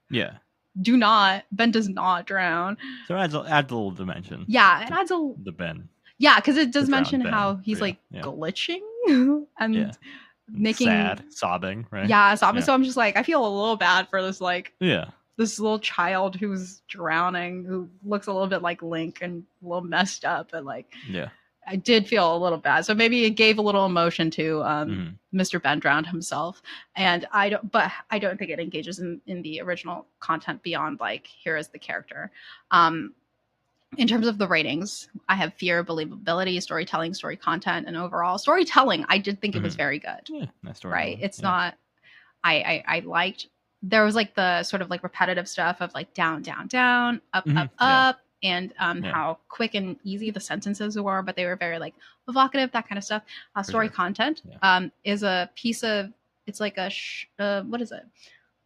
Yeah. Ben does not drown. So it adds a little dimension. Yeah, it adds a the Ben. Yeah, because it does The drowned mention Ben, how he's yeah, like yeah. glitching and Yeah. making sad, sobbing, right? Yeah, sobbing. Yeah. So I'm just like, I feel a little bad for this Yeah. this little child who's drowning, who looks a little bit like Link and a little messed up, and like Yeah. I did feel a little bad. So maybe it gave a little emotion to Mhm. Mr. Ben drowned himself. And I don't think it engages in the original content beyond like, here is the character. In terms of the ratings, I have fear, believability, storytelling, story content, and overall storytelling. I did think it was very good. Yeah, nice story. Right? It's not. I liked. There was like the sort of like repetitive stuff of like down, down, down, up, up, up, and how quick and easy the sentences were, but they were very like evocative, that kind of stuff. Story content is a piece of. It's like a what is it?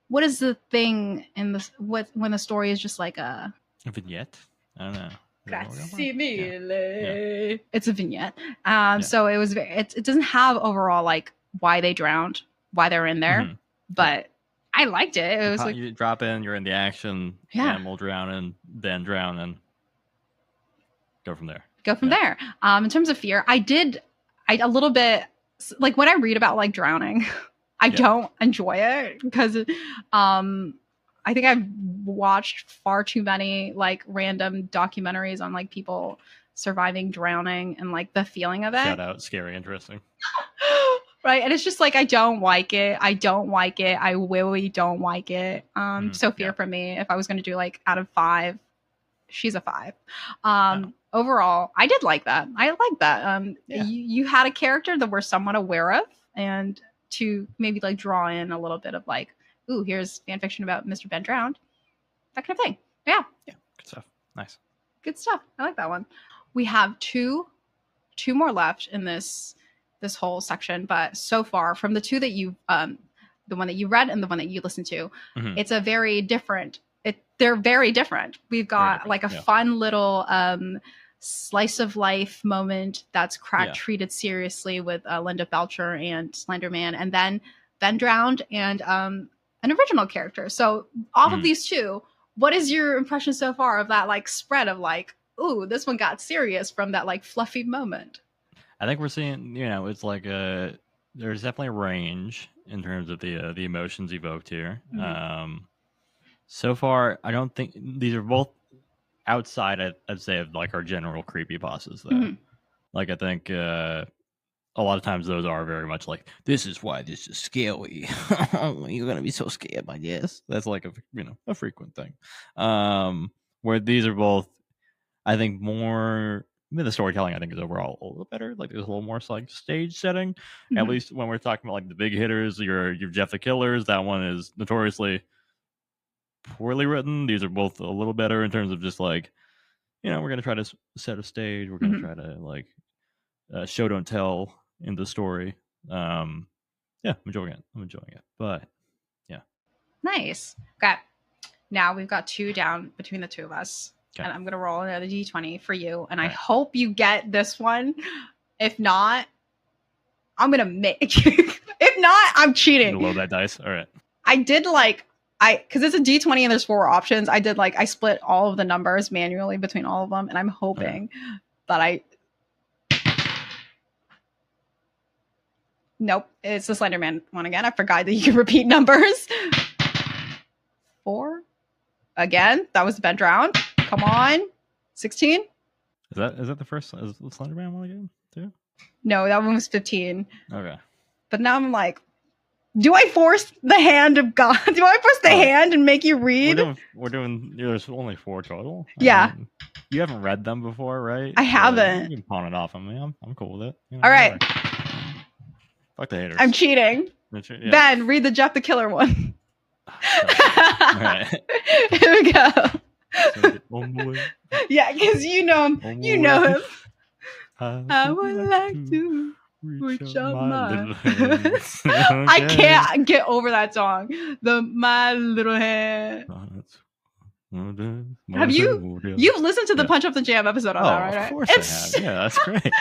What is the thing in this? When the story is just like a vignette? I don't know. Grazie mille. It's a vignette. So it was it doesn't have overall like why they drowned, why they're in there, but I liked it. It was like you drop in, you're in the action, animal drowning, then drown, and go from there. There. In terms of fear, I a little bit like when I read about like drowning, I don't enjoy it because I think I've watched far too many like random documentaries on like people surviving drowning and like the feeling of it. Shout out, scary, interesting. Right. And it's just like, I don't like it. I really don't like it. So fear for me, if I was going to do like out of 5, she's a 5. Overall, I did like that. I like that. You had a character that we're somewhat aware of, and to maybe like draw in a little bit of like, ooh, here's fan fiction about Mr. Ben drowned. That kind of thing. Yeah. Yeah. Good stuff. Nice. Good stuff. I like that one. We have two more left in this whole section, but so far from the 2 that you the one that you read and the one that you listened to, it's a very different. They're very different. We've got like a fun little slice of life moment that's treated seriously with Linda Belcher and Slenderman, and then Ben drowned and an original character. So off of these 2, what is your impression so far of that like spread of like, ooh, this one got serious from that like fluffy moment? I think we're seeing, it's like there's definitely a range in terms of the emotions evoked here. So far, I don't think these are both outside, I'd say, of like our general creepypastas though. Like I think a lot of times those are very much like, this is why this is scary. You're gonna be so scared by this. That's like a frequent thing. Where these are both, I think, more. The storytelling I think is overall a little better. Like there's a little more like stage setting. At least when we're talking about like the big hitters, your Jeff the Killers, that one is notoriously poorly written. These are both a little better in terms of just like, we're gonna try to set a stage. We're gonna try to like show don't tell in the story. I'm enjoying it. But yeah. Nice. Okay. Now we've got 2 down between the 2 of us. Okay. And I'm going to roll another D20 for you. And I hope you get this one. If not, I'm going to make. If not, I'm cheating. Load that dice. All right. I did because it's a D20 and there's 4 options. I split all of the numbers manually between all of them. And I'm hoping that Nope. It's the Slenderman one again. I forgot that you can repeat numbers. 4. Again. That was Ben drowned. Come on. 16? Is that the first? Is the Slenderman one again too? No, that one was 15. Okay. But now I'm like, do I force the hand of God? Do I force the hand and make you read? We're doing there's only 4 total. Yeah. You haven't read them before, right? I haven't. You can pawn it off on me. I'm cool with it. All right. Fuck the haters. I'm cheating. Yeah. Ben, read the Jeff the Killer one. All right. Here we go. So, yeah, because you know him. You know him. I would like to reach out my hands. I can't get over that song. My little hand. Have you've listened to the Punch Up the Jam episode on that, right? Of course I have. Yeah, that's great. God,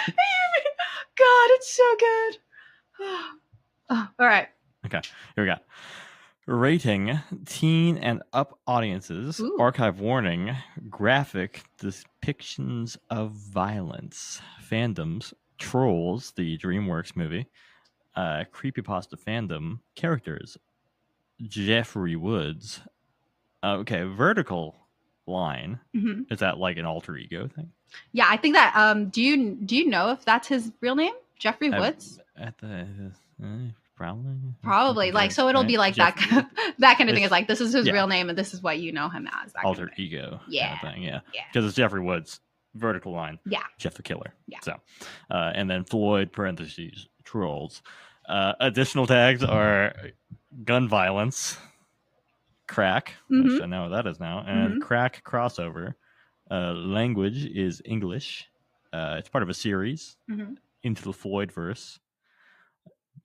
it's so good. All right. Okay, here we go. Rating: teen and up audiences. Ooh. Archive warning: graphic depictions of violence. Fandoms: Trolls, the DreamWorks movie. Creepypasta fandom. Characters: Jeffrey Woods. Okay, vertical line. Mhm. Is that like an alter ego thing? Yeah, I think that. Do you know if that's his real name, Jeffrey Woods? At the probably. Probably. Like, so it'll be like that kind of thing. Is like, this is his real name, and this is what you know him as. That alter ego. Yeah. Kind of thing. Yeah. Yeah. Because it's Jeffrey Woods. Vertical line. Yeah. Jeff the Killer. Yeah. So, and then Floyd parentheses trolls. Additional tags are gun violence, crack, which I know what that is now, and crack crossover. Language is English. It's part of a series into the Floyd verse.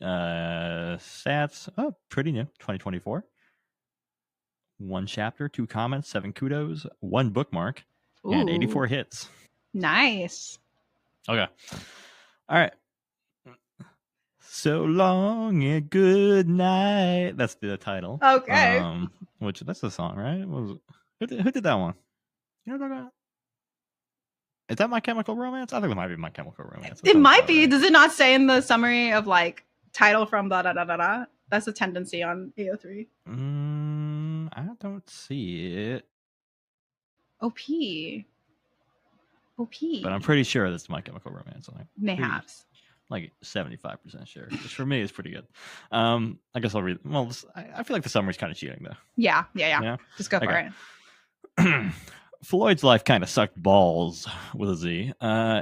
Stats, pretty new, 2024. 1 chapter, 2 comments, 7 kudos, 1 bookmark, and 84 hits. Nice. Okay. All right. So long and good night. That's the title. Okay. Which that's the song, right? Who did that one? You know what I'm talking about? Is that My Chemical Romance? I think it might be My Chemical Romance. It might be. Right. Does it not say in the summary of like title from blah, blah, blah, blah, blah? That's a tendency on AO3. I don't see it. OP. But I'm pretty sure that's My Chemical Romance. Mayhaps. Like 75% sure, which for me is pretty good. I guess I'll read. Well, I feel like the summary's kind of cheating, though. Yeah. Just go for it. Floyd's life kind of sucked balls with a Z.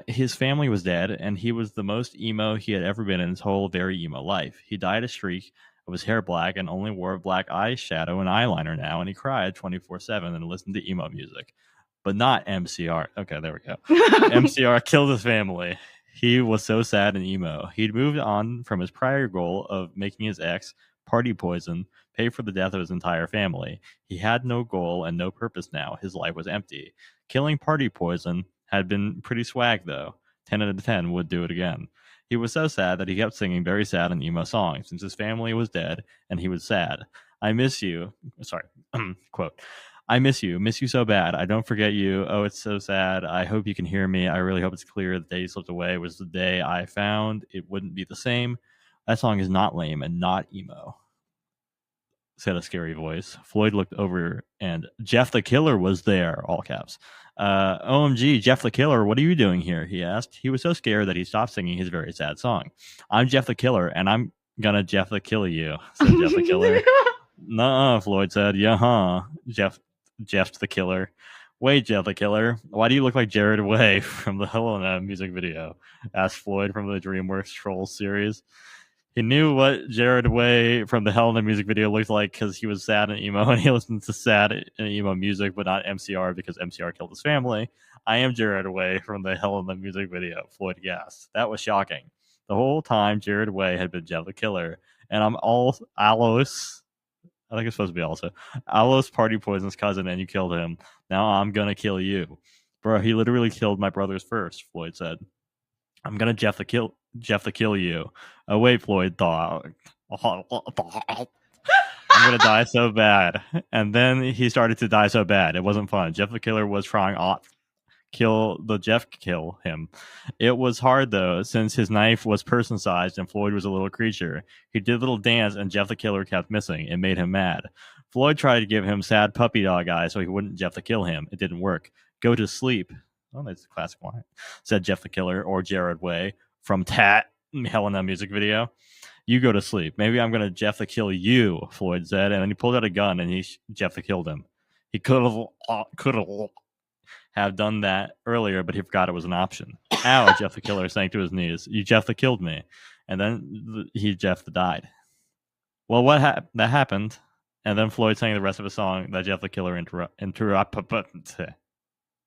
His family was dead, and he was the most emo he had ever been in his whole very emo life. He dyed a streak of his hair black and only wore black eyeshadow and eyeliner now, and he cried 24/7 and listened to emo music. But not MCR. Okay, there we go. MCR killed his family. He was so sad and emo. He'd moved on from his prior goal of making his ex, Party Poison, pay for the death of his entire family. He had no goal and no purpose now. His life was empty. Killing Party Poison had been pretty swag, though. 10 out of 10 would do it again. He was so sad that he kept singing very sad and emo songs since his family was dead and he was sad. I miss you. Sorry. Quote. I miss you so bad. I don't forget you. Oh, it's so sad. I hope you can hear me. I really hope it's clear the day you slipped away was the day I found it wouldn't be the same. That song is not lame and not emo, said a scary voice. Floyd looked over and Jeff the Killer was there, all caps. OMG, Jeff the Killer, what are you doing here? He asked. He was so scared that he stopped singing his very sad song. I'm Jeff the Killer, and I'm gonna Jeff the Kill you, said Jeff the Killer. Nuh-uh, Floyd said. Yeah, Jeff the Killer. Wait, Jeff the Killer, why do you look like Jared Way from the Helena music video? Asked Floyd from the DreamWorks Trolls series. He knew what Jared Way from the Helena music video looked like because he was sad and emo, and he listened to sad and emo music, but not MCR because MCR killed his family. I am Jared Way from the Helena music video, Floyd gasped. That was shocking. The whole time, Jared Way had been Jeff the Killer, and I'm all Alos. I think it's supposed to be also Alos Party Poison's cousin, and you killed him. Now I'm gonna kill you, bro. He literally killed my brothers first. Floyd said, "I'm gonna Jeff the kill you." Oh wait, Floyd thought. I'm gonna die so bad, and then he started to die so bad. It wasn't fun. Jeff the Killer was trying kill him. It was hard though, since his knife was person sized and Floyd was a little creature. He did a little dance and Jeff the Killer kept missing. It made him mad. Floyd tried to give him sad puppy dog eyes so he wouldn't Jeff the Kill him. It didn't work. Go to sleep. Oh, that's a classic line, said Jeff the Killer, or Jared Way from Tat Helena music video. You go to sleep. Maybe I'm gonna Jeff the Kill you, Floyd said, and then he pulled out a gun and he Jeff the killed him. He could have done that earlier, but he forgot it was an option. Ow, Jeff the Killer sank to his knees. You Jeff the killed me. And then he Jeff the died. Well, that happened. And then Floyd sang the rest of a song that Jeff the Killer interrupted.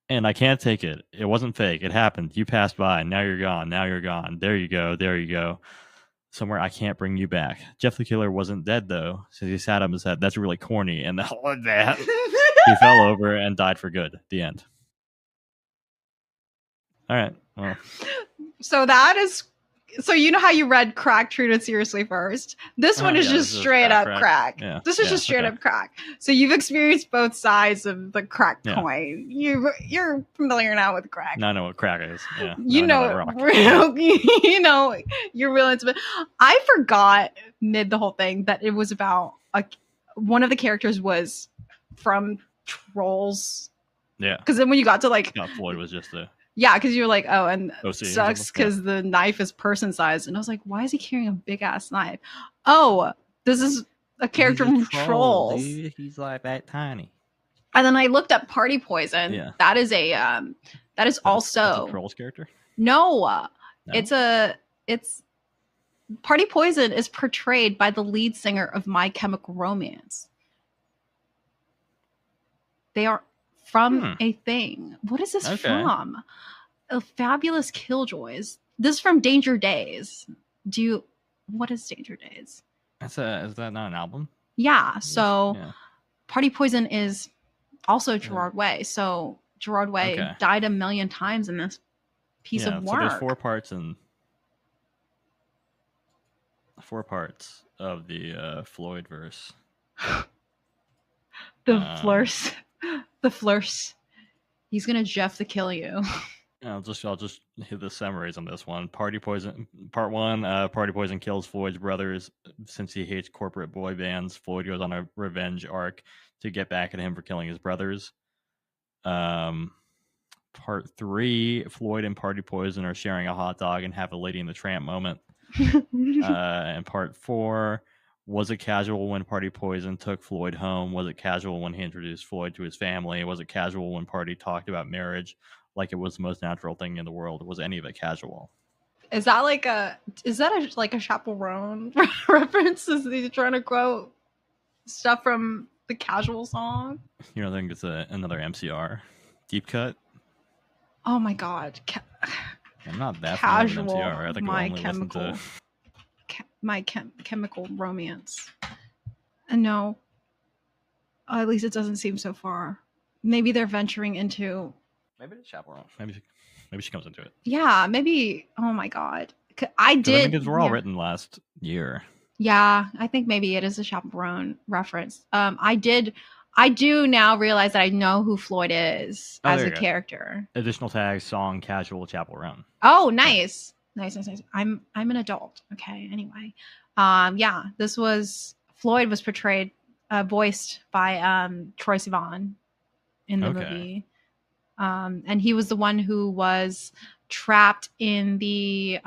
And I can't take it. It wasn't fake. It happened. You passed by. Now you're gone. Now you're gone. There you go. There you go. Somewhere I can't bring you back. Jeff the Killer wasn't dead, though. So he sat up and said, that's really corny. And that he fell over and died for good. The end. All right. Well. So that is So you know how you read crack treated seriously first? This one is Yeah, just this is straight up crack. crack. Yeah. This is just straight up crack. So you've experienced both sides of the crack Yeah. coin. You're familiar now with crack. Now I know what crack is. Yeah. You Now I know, that rock. you know, you're real intimate. I forgot mid the whole thing that it was about one of the characters was from Trolls. Yeah. Because then when you got to like, Floyd was just a. yeah, because you're like, oh, and OC or sucks something, because the knife is person sized, and I was like, why is he carrying a big ass knife? Oh, this is a character from Trolls. Dude. He's like that tiny. And then I looked up Party Poison. Yeah. That is also That's a Trolls character. No, it's Party Poison is portrayed by the lead singer of My Chemical Romance. They are from a thing. What is this from? A Fabulous Killjoys. This is from Danger Days. What is Danger Days? Is that not an album? Yeah. So Party Poison is also Gerard Way. So Gerard Way died a million times in this piece of work. So there's 4 parts and 4 parts of the Floyd verse. The Flurse. He's gonna Jeff the kill you. I'll just hit the summaries on this one. Party Poison, part 1. Party Poison kills Floyd's brothers since he hates corporate boy bands. Floyd goes on a revenge arc to get back at him for killing his brothers. Part 3, Floyd and Party Poison are sharing a hot dog and have a Lady in the Tramp moment. And part 4, was it casual when Party Poison took Floyd home? Was it casual when he introduced Floyd to his family? Was it casual when Party talked about marriage like it was the most natural thing in the world? Was any of it casual? Is that a Chaperone reference? Is he trying to quote stuff from the Casual song? You don't think it's another MCR deep cut? Oh my god! I'm not that Casual. Familiar with MCR. I think My only Chemical. listen to My Chemical Romance. No. At least it doesn't seem so far. Maybe they're venturing into. Maybe it's Chaperone. Maybe she comes into it. Yeah, maybe. Oh my god, I think these were all written last year. Yeah, I think maybe it is a Chaperone reference. I do now realize that I know who Floyd is as a character. Additional tags: song, casual, Chaperone. Oh, nice. Nice. I'm an adult. Okay. Anyway, this was Floyd was portrayed, voiced by Troye Sivan in the movie, and he was the one who was trapped in the.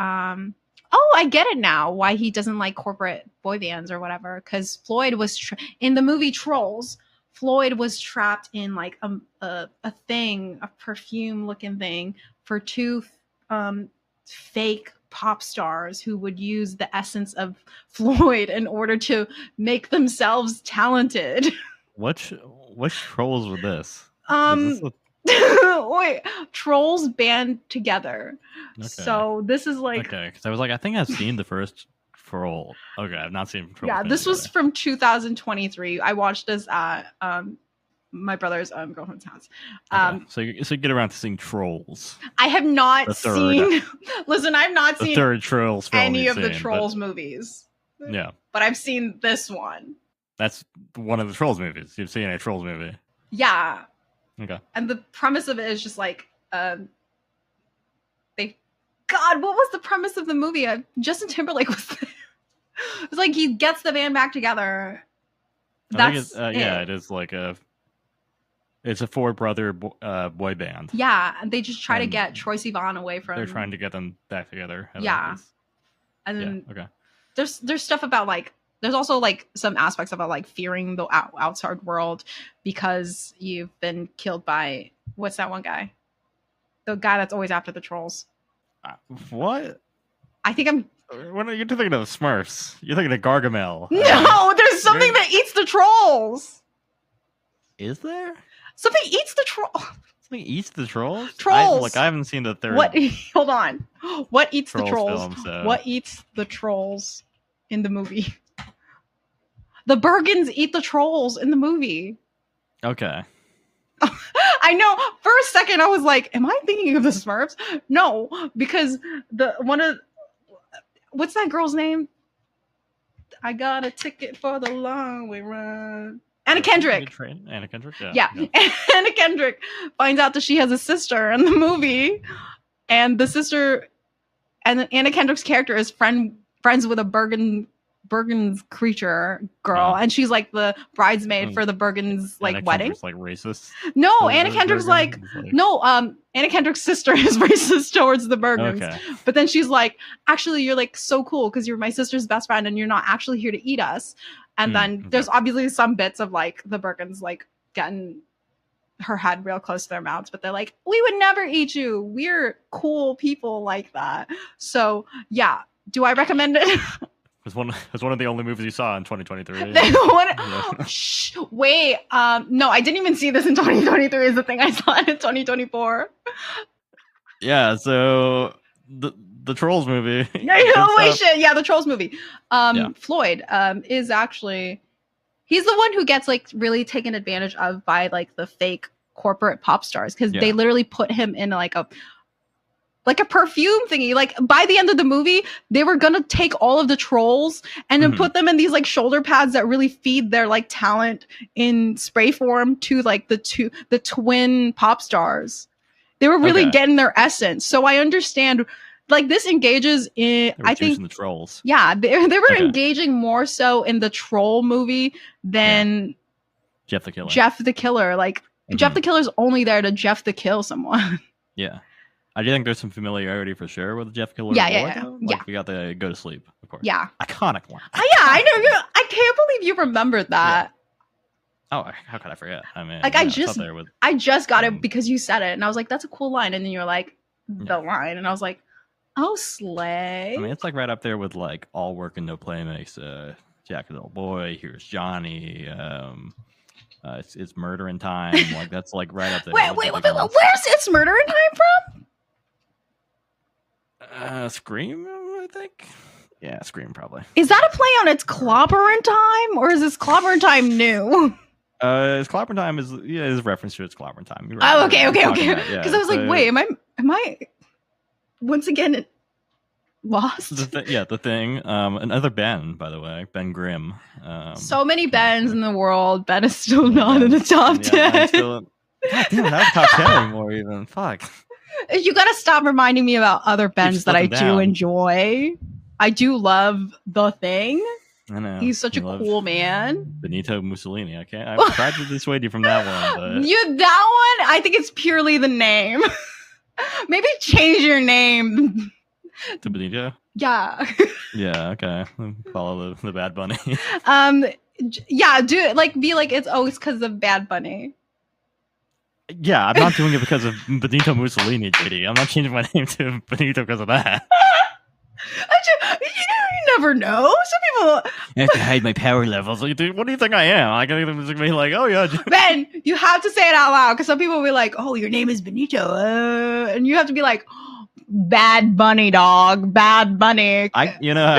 Oh, I get it now. Why he doesn't like corporate boy bands or whatever? Because Floyd was in the movie Trolls. Floyd was trapped in like a thing, a perfume looking thing for 2. Fake pop stars who would use the essence of Floyd in order to make themselves talented. Which Trolls were this? Wait, Trolls band together. Okay. So this is like because I was like, I think I've seen the first Troll. Okay, I've not seen Trolls. Yeah, this was from 2023. I watched this at my brother's girlfriend's house. So you get around to seeing Trolls. I have not seen. Listen, I've not seen the third Trolls film any of the Trolls movies. Yeah, but I've seen this one. That's one of the Trolls movies. You've seen a Trolls movie. Yeah. Okay. And the premise of it is just like, God, what was the premise of the movie? Justin Timberlake was there. It's like he gets the band back together. That's it is like it's a 4-brother boy band. Yeah, and they just try to get Troye Sivan away from. They're trying to get them back together. Yeah, and then there's stuff about like there's also like some aspects about like fearing the outside world because you've been killed by what's that one guy, the guy that's always after the trolls. What? I think I'm. What are you thinking of? Smurfs? You're thinking of Gargamel? No, there's something that eats the trolls. Is there? Something eats the troll. Something eats the trolls? Trolls. I haven't seen the third. What? Hold on. What eats the trolls? Film, so. What eats the trolls in the movie? The Bergens eat the trolls in the movie. Okay. I know. For a second, I was like, "Am I thinking of the Smurfs?" No, because what's that girl's name? I got a ticket for the long way run. Anna Kendrick. Anna Kendrick. Yeah. Anna Kendrick finds out that she has a sister in the movie, and the sister, and Anna Kendrick's character is friends with a Bergen's creature girl, and she's like the bridesmaid for the Bergen's like Anna wedding. Kendrick's like racist. No, Anna Kendrick's like no. Anna Kendrick's sister is racist towards the Bergens, but then she's like, actually, you're like so cool because you're my sister's best friend, and you're not actually here to eat us. And then there's obviously some bits of like the Bergens like getting her head real close to their mouths, but they're like, we would never eat you. We're cool people like that. So yeah, do I recommend it? It was one of the only movies you saw in 2023. Shh, wait. No, I didn't even see this in 2023. Is the thing I saw it in 2024. Yeah. So the Trolls movie. Yeah, the Trolls movie. Floyd is actually, he's the one who gets like really taken advantage of by like the fake corporate pop stars, because they literally put him in like a perfume thingy. Like by the end of the movie, they were gonna take all of the trolls and then put them in these like shoulder pads that really feed their like talent in spray form to like the twin pop stars. They were really getting their essence. So I understand. Like this engages in, I think, the trolls. Yeah, they were engaging more so in the troll movie than Jeff the Killer. Like Jeff the Killer's only there to Jeff the kill someone. Yeah, I do think there's some familiarity for sure with Jeff Killer. Yeah. We got the go to sleep, of course. Yeah, iconic line. I know. I can't believe you remembered that. Yeah. Oh, how could I forget? I mean, like I just got it because you said it, and I was like, "That's a cool line," and then you're like, "The line," and I was like, "Oh, slay!" I mean, it's like right up there with like All Work and No Play makes Jack the Little Boy. Here's Johnny. It's Murder in Time. Like that's like right up there. Wait, where's It's Murder in Time from? Scream, I think. Yeah, Scream probably. Is that a play on It's Clobber in Time, or is this Clobber in Time new? It's Clobber in Time is a reference to It's Clobber in Time. Right, oh, okay. Because I was like, wait, am I once again lost? The Thing. Another Ben, by the way, Ben Grimm. So many Bens in the world. Ben is still not in the top 10. God damn, not top 10 anymore. Even fuck. You gotta stop reminding me about other Bens that I do enjoy. I do love The Thing. I know. He's such a cool man. Benito Mussolini. I'm tried to dissuade you from that one, but that one, I think it's purely the name. Maybe change your name to Benito. Yeah. Yeah. Okay. Follow the Bad Bunny. Yeah. Do it. Like be like it's always because of Bad Bunny. Yeah, I'm not doing it because of Benito Mussolini, JD. I'm not changing my name to Benito because of that. You never know. Some people I have to hide my power levels. Like, dude, what do you think I am? I can even just be like, oh yeah. Ben, you have to say it out loud because some people will be like, oh, your name is Benito, and you have to be like, Bad Bunny, dog, Bad Bunny. You know how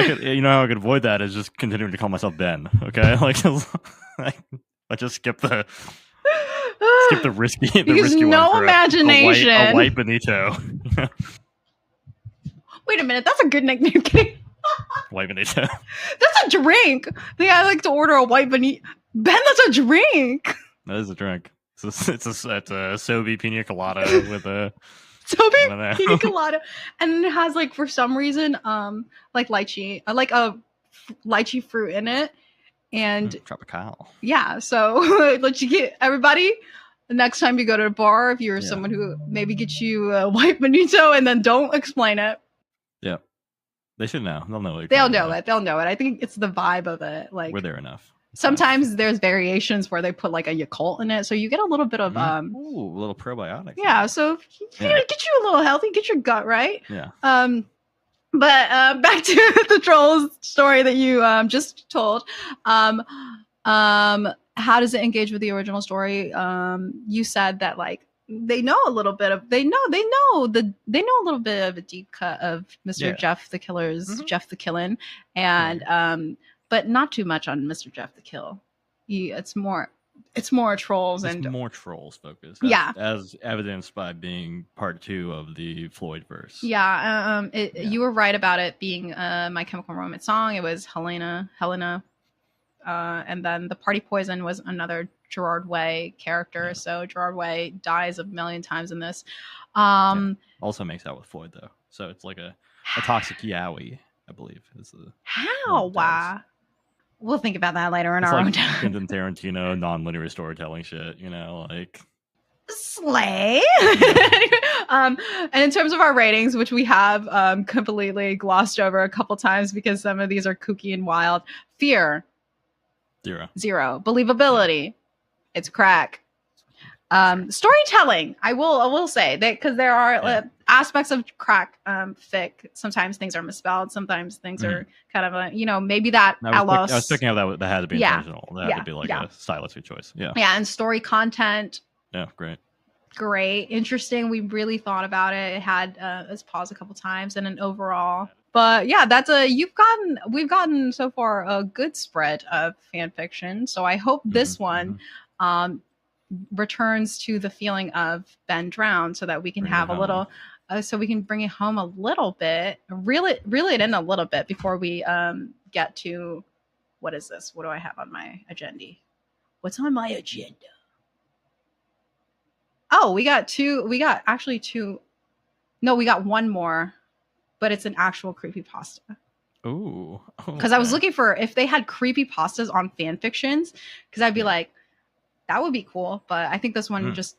I could avoid that is just continuing to call myself Ben. Okay, like I just skip the risky no one for imagination. A white Benito. Wait a minute, that's a good nickname. White Benito. That's a drink. I think I like to order a white Benito. Ben, that's a drink. That is a drink. It's a Sobe pina colada with a Sobe pina colada, and it has like for some reason like lychee, like a lychee fruit in it, and tropical. Yeah, so let you get everybody. The next time you go to a bar, if you're someone who maybe gets you a white Benito, and then don't explain it. Yeah, they should know. They'll know. They'll know it. They'll know it. I think it's the vibe of it. Like we're there enough. Sometimes there's variations where they put like a Yakult in it, so you get a little bit of a little probiotic. Yeah, so get you a little healthy, get your gut right. Yeah. But back to the Trolls story that you just told. How does it engage with the original story? You said that like they know a little bit of they know a little bit of a deep cut of Mr. Jeff the Killer's Jeff the Killin', and but not too much on Mr. Jeff the Kill. It's more it's more trolls It's and more trolls focused. Yeah. As evidenced by being part 2 of the Floyd verse. yeah. Yeah. You were right about it being My Chemical Romance song. It was Helena, and then the Party Poison was another Gerard Way character. Yeah. So Gerard Way dies a million times in this. Also makes out with Floyd though, so it's like a toxic yaoi, I believe is the How? Wow. We'll think about that later in it's our like own time. Quentin Tarantino non-linear storytelling shit, like Slay. And in terms of our ratings, which we have completely glossed over a couple times because some of these are kooky and wild. Fear, 0. Believability, it's crack. Storytelling, I will say that because there are aspects of crack fic. Sometimes things are misspelled. Sometimes things are kind of maybe that I was picking up that had to be intentional. That had to be like a stylistic choice. Yeah. And story content. Yeah, great, interesting. We really thought about it. It had us pause a couple times and an overall. But yeah, we've gotten so far a good spread of fan fiction. So I hope this one returns to the feeling of Ben Drowned so that we can have a little so we can bring it home a little bit, reel it in a little bit before we get to what is this? What do I have on my agenda? What's on my agenda? Oh, we got actually two. No, we got one more, but it's an actual creepypasta. Ooh. Because I was looking for if they had creepypastas on fan fictions, because I'd be like, that would be cool. But I think this one just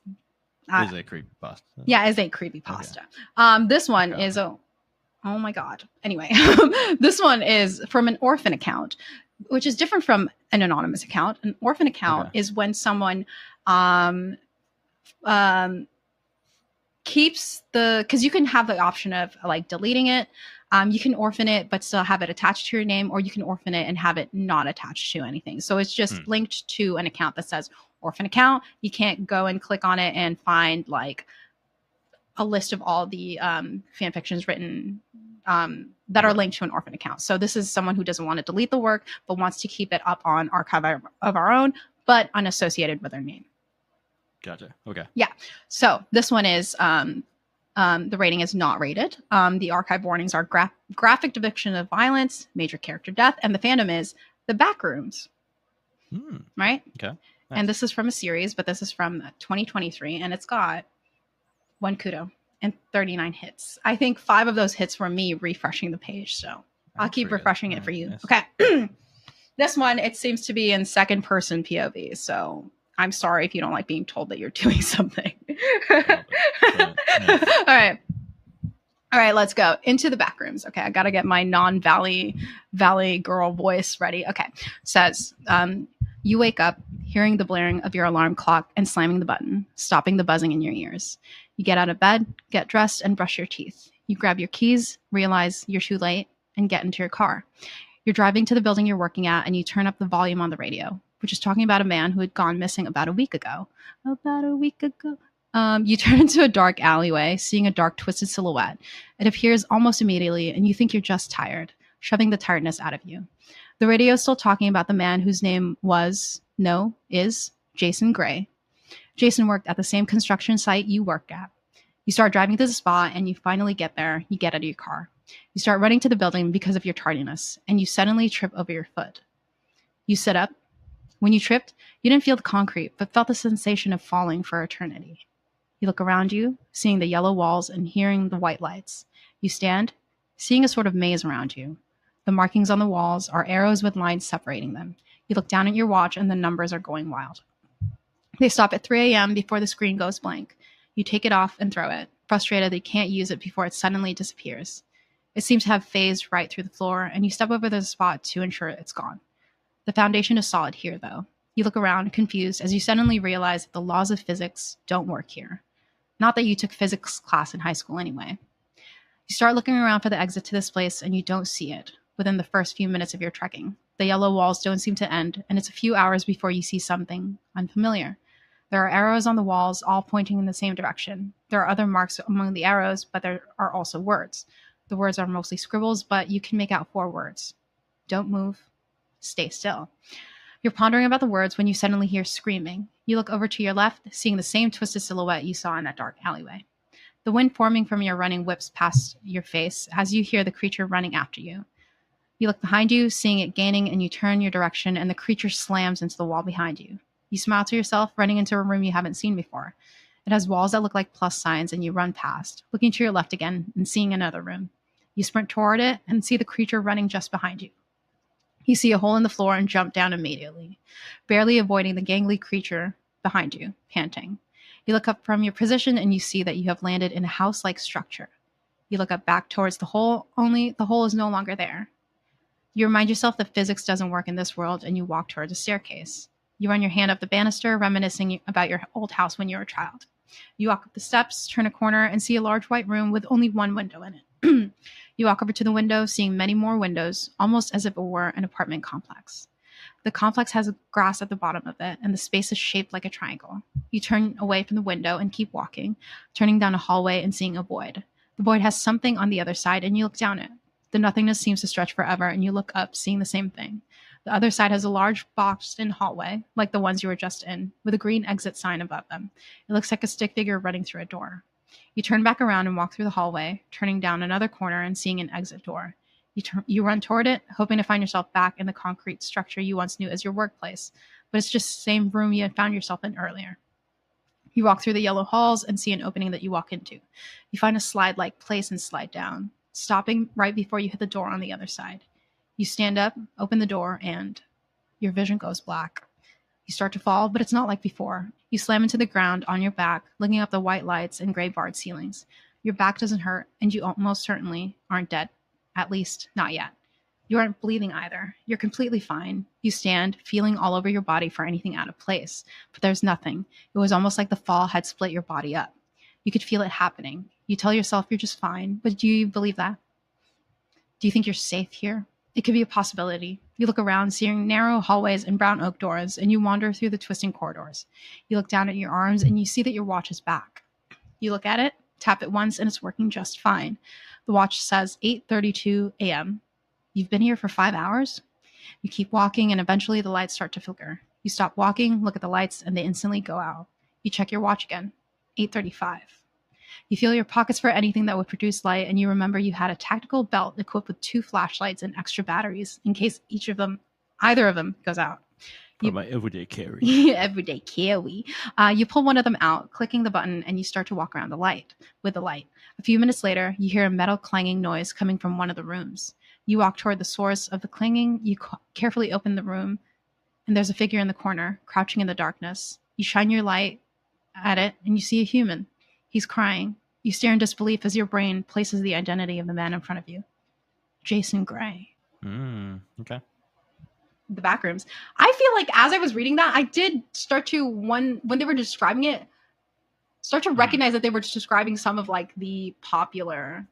is a creepypasta. Yeah, is a creepypasta. This one is oh my god. Anyway, this one is from an orphan account, which is different from an anonymous account. An orphan account is when someone keeps because you can have the option of like deleting it. You can orphan it but still have it attached to your name, or you can orphan it and have it not attached to anything. So it's just linked to an account that says orphan account. You can't go and click on it and find like a list of all the fan fictions written that are linked to an orphan account. So this is someone who doesn't want to delete the work but wants to keep it up on archive of our own, but unassociated with their name. Gotcha. Okay. Yeah. So this one is the rating is not rated. The archive warnings are graphic depiction of violence, major character death, and the fandom is the backrooms. Right? Okay. Nice. And this is from a series, but this is from 2023, and it's got 1 kudo and 39 hits. I think 5 of those hits were me refreshing the page, so I'll keep refreshing it for you. Nice. Okay. This one, it seems to be in second person POV, so I'm sorry if you don't like being told that you're doing something. All right, let's go into the back rooms. Okay, I got to get my non-Valley girl voice ready. Okay, says, you wake up hearing the blaring of your alarm clock and slamming the button, stopping the buzzing in your ears. You get out of bed, get dressed, and brush your teeth. You grab your keys, realize you're too late, and get into your car. You're driving to the building you're working at, and you turn up the volume on the radio, which is talking about a man who had gone missing about a week ago. You turn into a dark alleyway, seeing a dark, twisted silhouette. It appears almost immediately, and you think you're just tired, shoving the tiredness out of you. The radio is still talking about the man whose name is Jason Gray. Jason worked at the same construction site you work at. You start driving to the spot, and you finally get there. You get out of your car. You start running to the building because of your tardiness, and you suddenly trip over your foot. You sit up. When you tripped, you didn't feel the concrete, but felt the sensation of falling for eternity. You look around you, seeing the yellow walls and hearing the white lights. You stand, seeing a sort of maze around you. The markings on the walls are arrows with lines separating them. You look down at your watch and the numbers are going wild. They stop at 3 a.m. before the screen goes blank. You take it off and throw it, frustrated that you can't use it before it suddenly disappears. It seems to have phased right through the floor, and you step over the spot to ensure it's gone. The foundation is solid here, though. You look around, confused, as you suddenly realize that the laws of physics don't work here. Not that you took physics class in high school anyway. You start looking around for the exit to this place, and you don't see it within the first few minutes of your trekking. The yellow walls don't seem to end, and it's a few hours before you see something unfamiliar. There are arrows on the walls, all pointing in the same direction. There are other marks among the arrows, but there are also words. The words are mostly scribbles, but you can make out 4 words. Don't move. Stay still. You're pondering about the words when you suddenly hear screaming. You look over to your left, seeing the same twisted silhouette you saw in that dark alleyway. The wind forming from your running whips past your face as you hear the creature running after you. You look behind you, seeing it gaining, and you turn your direction, and the creature slams into the wall behind you. You smile to yourself, running into a room you haven't seen before. It has walls that look like plus signs, and you run past, looking to your left again and seeing another room. You sprint toward it and see the creature running just behind you. You see a hole in the floor and jump down immediately, barely avoiding the gangly creature behind you, panting. You look up from your position and you see that you have landed in a house-like structure. You look up back towards the hole, only the hole is no longer there. You remind yourself that physics doesn't work in this world and you walk towards a staircase. You run your hand up the banister, reminiscing about your old house when you were a child. You walk up the steps, turn a corner, and see a large white room with only one window in it. You walk over to the window, seeing many more windows, almost as if it were an apartment complex. The complex has grass at the bottom of it, and the space is shaped like a triangle. You turn away from the window and keep walking, turning down a hallway and seeing a void. The void has something on the other side, and you look down it. The nothingness seems to stretch forever, and you look up, seeing the same thing. The other side has a large boxed-in hallway, like the ones you were just in, with a green exit sign above them. It looks like a stick figure running through a door. You turn back around and walk through the hallway, turning down another corner and seeing an exit door. You run toward it, hoping to find yourself back in the concrete structure you once knew as your workplace, but it's just the same room you had found yourself in earlier. You walk through the yellow halls and see an opening that you walk into. You find a slide-like place and slide down, stopping right before you hit the door on the other side. You stand up, open the door, and your vision goes black. You start to fall, but it's not like before. You slam into the ground on your back, looking up the white lights and gray barred ceilings. Your back doesn't hurt, and you almost certainly aren't dead. At least, not yet. You aren't bleeding either. You're completely fine. You stand, feeling all over your body for anything out of place, but there's nothing. It was almost like the fall had split your body up. You could feel it happening. You tell yourself you're just fine, but do you believe that? Do you think you're safe here? It could be a possibility. You look around, seeing narrow hallways and brown oak doors, and you wander through the twisting corridors. You look down at your arms, and you see that your watch is back. You look at it, tap it once, and it's working just fine. The watch says 8:32 a.m. You've been here for 5 hours? You keep walking, and eventually the lights start to flicker. You stop walking, look at the lights, and they instantly go out. You check your watch again. 8:35. You feel your pockets for anything that would produce light, and you remember you had a tactical belt equipped with 2 flashlights and extra batteries in case either of them goes out. My everyday carry. Everyday carry. You pull one of them out, clicking the button, and you start to walk around with the light. A few minutes later, you hear a metal clanging noise coming from one of the rooms. You walk toward the source of the clanging. You carefully open the room, and there's a figure in the corner, crouching in the darkness. You shine your light at it, and you see a human. He's crying. You stare in disbelief as your brain places the identity of the man in front of you. Jason Gray. Okay. The back rooms. I feel like as I was reading that, I did start to, when they were describing it, start to recognize that they were just describing some of like the popular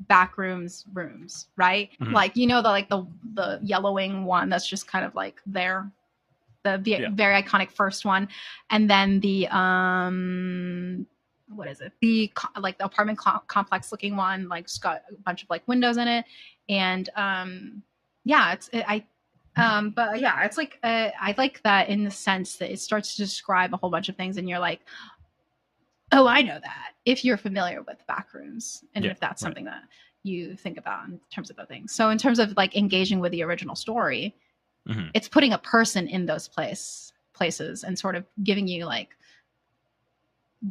backrooms rooms, right? Mm-hmm. Like, you know, the yellowing one that's just kind of like there. The very iconic first one. And then the what is it? The like the apartment complex looking one, like it's got a bunch of like windows in it. And it's like I like that in the sense that it starts to describe a whole bunch of things, and you're like, oh, I know that. If you're familiar with backrooms, and if that's something that you think about in terms of the things. So in terms of like engaging with the original story, it's putting a person in those places and sort of giving you like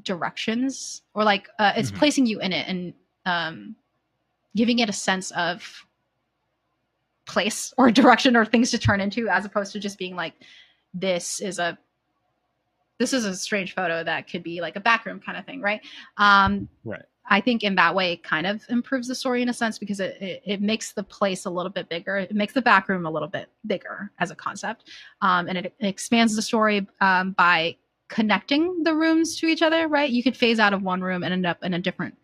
directions, or like it's placing you in it and giving it a sense of place or direction or things to turn into, as opposed to just being like, this is a strange photo that could be like a backroom kind of thing, right? Right. I think in that way it kind of improves the story in a sense, because it makes the place a little bit bigger. It makes the backroom a little bit bigger as a concept, and it expands the story by connecting the rooms to each other, right? You could phase out of one room and end up in a different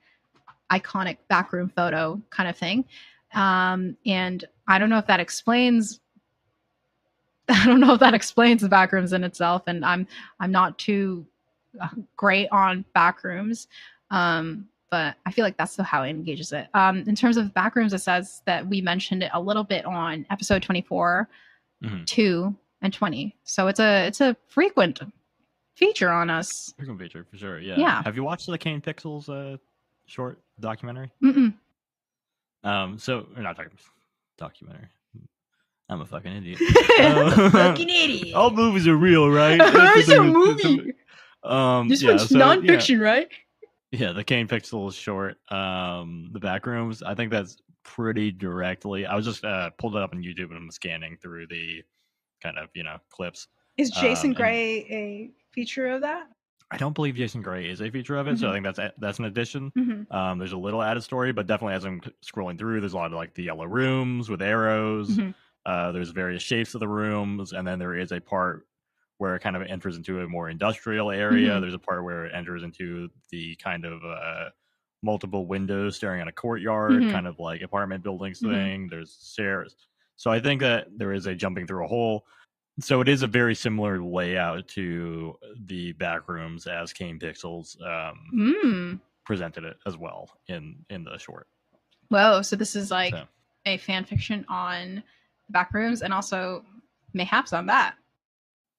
iconic backroom photo kind of thing. And I don't know if that explains the backrooms in itself, and I'm not too great on backrooms, but I feel like that's how it engages it. In terms of backrooms, it says that we mentioned it a little bit on episode 24, 2, and 20. So it's a frequent feature on us. Frequent feature for sure. Yeah. Yeah. Have you watched the Kane Pixels short documentary? Mm-mm. So we're not talking documentary. I'm a fucking idiot. Fucking idiot. All movies are real, right? It's a movie. This one's nonfiction, right? Yeah, the Kane Pixels short, the Backrooms. I think that's pretty directly. I was just pulled it up on YouTube and I'm scanning through the kind of clips. Is Jason Gray a feature of that? I don't believe Jason Gray is a feature of it, so I think that's an addition. There's a little added story, but definitely as I'm scrolling through, there's a lot of like the yellow rooms with arrows. There's various shapes of the rooms, and then there is a part where it kind of enters into a more industrial area. There's a part where it enters into the kind of multiple windows staring at a courtyard, kind of like apartment buildings thing. There's stairs. So I think that there is a jumping through a hole. So it is a very similar layout to the Backrooms as Kane Pixels presented it as well in the short. Whoa, so this is like a fan fiction on Backrooms and also mayhaps on that.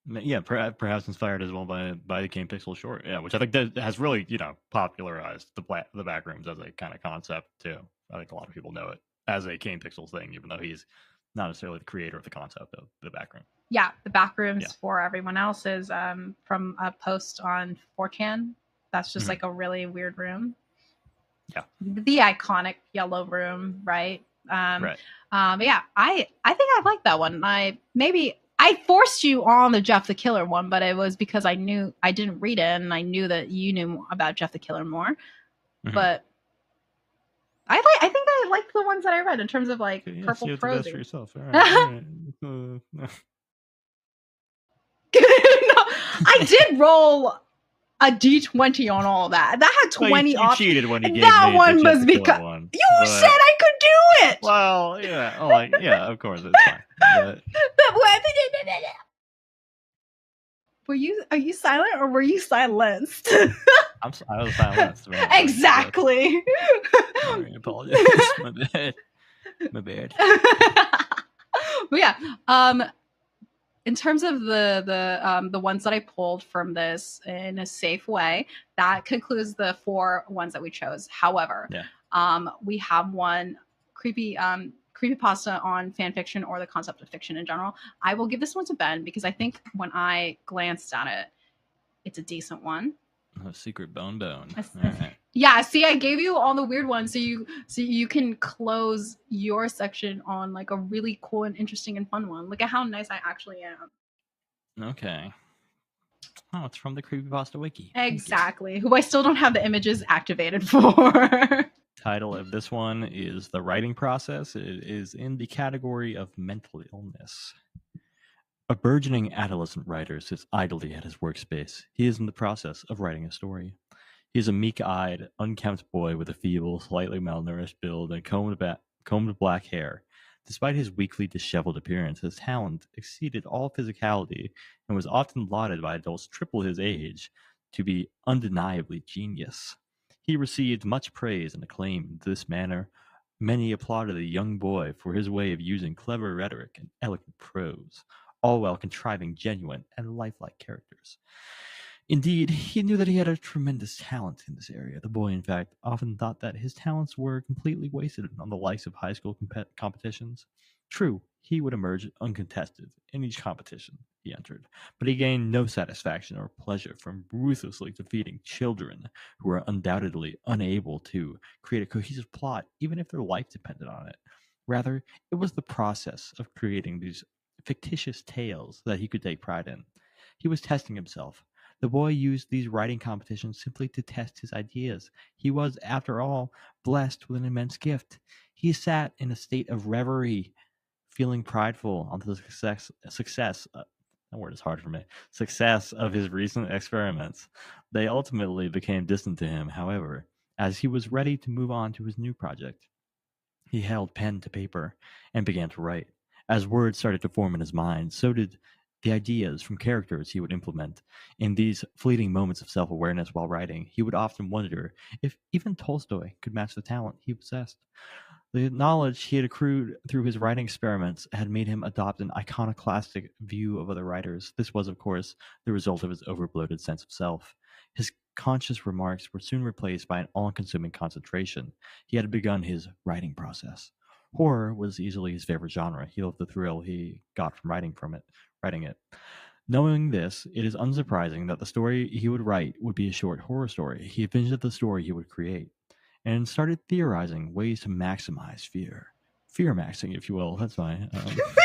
Yeah, perhaps inspired as well by the Kane Pixel short. Yeah, which I think that has really popularized the Backrooms as a kind of concept too. I think a lot of people know it as a Kane Pixels thing, even though he's not necessarily the creator of the concept of the Backroom. Yeah, the Backrooms for everyone else is from a post on 4chan. That's just like a really weird room. Yeah, the iconic yellow room, right? Right. But yeah, I think I like that one. I forced you on the Jeff the Killer one, but it was because I knew I didn't read it and I knew that you knew about Jeff the Killer more. But I think I liked the ones that I read in terms of like purple prose. For yourself. All right. No, I did roll a D20 on all that. That had 20 options. You cheated when you gave that me one was because you said I could do it. Well, yeah. Oh, yeah, of course it's fine. But... Are you silent or were you silenced? I was silenced. Exactly. Sorry, I apologize. My bad. But yeah, in terms of the ones that I pulled from this in a safe way, that concludes the 4 ones that we chose. However, we have one creepypasta on fan fiction or the concept of fiction in general. I will give this one to Ben because I think when I glanced at it, it's a decent one. A secret bone. All right. Yeah, see, I gave you all the weird ones, so you can close your section on like a really cool and interesting and fun one. Look at how nice I actually am. Okay. Oh, it's from the Creepypasta Wiki. Exactly. Who I still don't have the images activated for. Title of this one is The Writing Process. It is in the category of mental illness. A burgeoning adolescent writer sits idly at his workspace. He is in the process of writing a story. He is a meek-eyed, unkempt boy with a feeble, slightly malnourished build and combed black hair. Despite his weakly disheveled appearance, his talent exceeded all physicality and was often lauded by adults triple his age to be undeniably genius. He received much praise and acclaim in this manner. Many applauded the young boy for his way of using clever rhetoric and elegant prose, all while contriving genuine and lifelike characters. Indeed, he knew that he had a tremendous talent in this area. The boy, in fact, often thought that his talents were completely wasted on the likes of high school competitions. True, he would emerge uncontested in each competition he entered, but he gained no satisfaction or pleasure from ruthlessly defeating children who were undoubtedly unable to create a cohesive plot, even if their life depended on it. Rather, it was the process of creating these fictitious tales that he could take pride in. He was testing himself. The boy used these writing competitions simply to test his ideas. He was, after all, blessed with an immense gift. He sat in a state of reverie, feeling prideful on the success that word is hard for me, success of his recent experiments. They ultimately became distant to him, however, as he was ready to move on to his new project. He held pen to paper and began to write. As words started to form in his mind, so did the ideas from characters he would implement. In these fleeting moments of self-awareness while writing, he would often wonder if even Tolstoy could match the talent he possessed. The knowledge he had accrued through his writing experiments had made him adopt an iconoclastic view of other writers. This was, of course, the result of his overbloated sense of self. His conscious remarks were soon replaced by an all-consuming concentration. He had begun his writing process. Horror was easily his favorite genre. He loved the thrill he got from writing it. Knowing this, it is unsurprising that the story he would write would be a short horror story. He envisioned the story he would create and started theorizing ways to maximize fear. Fear maxing, if you will. That's my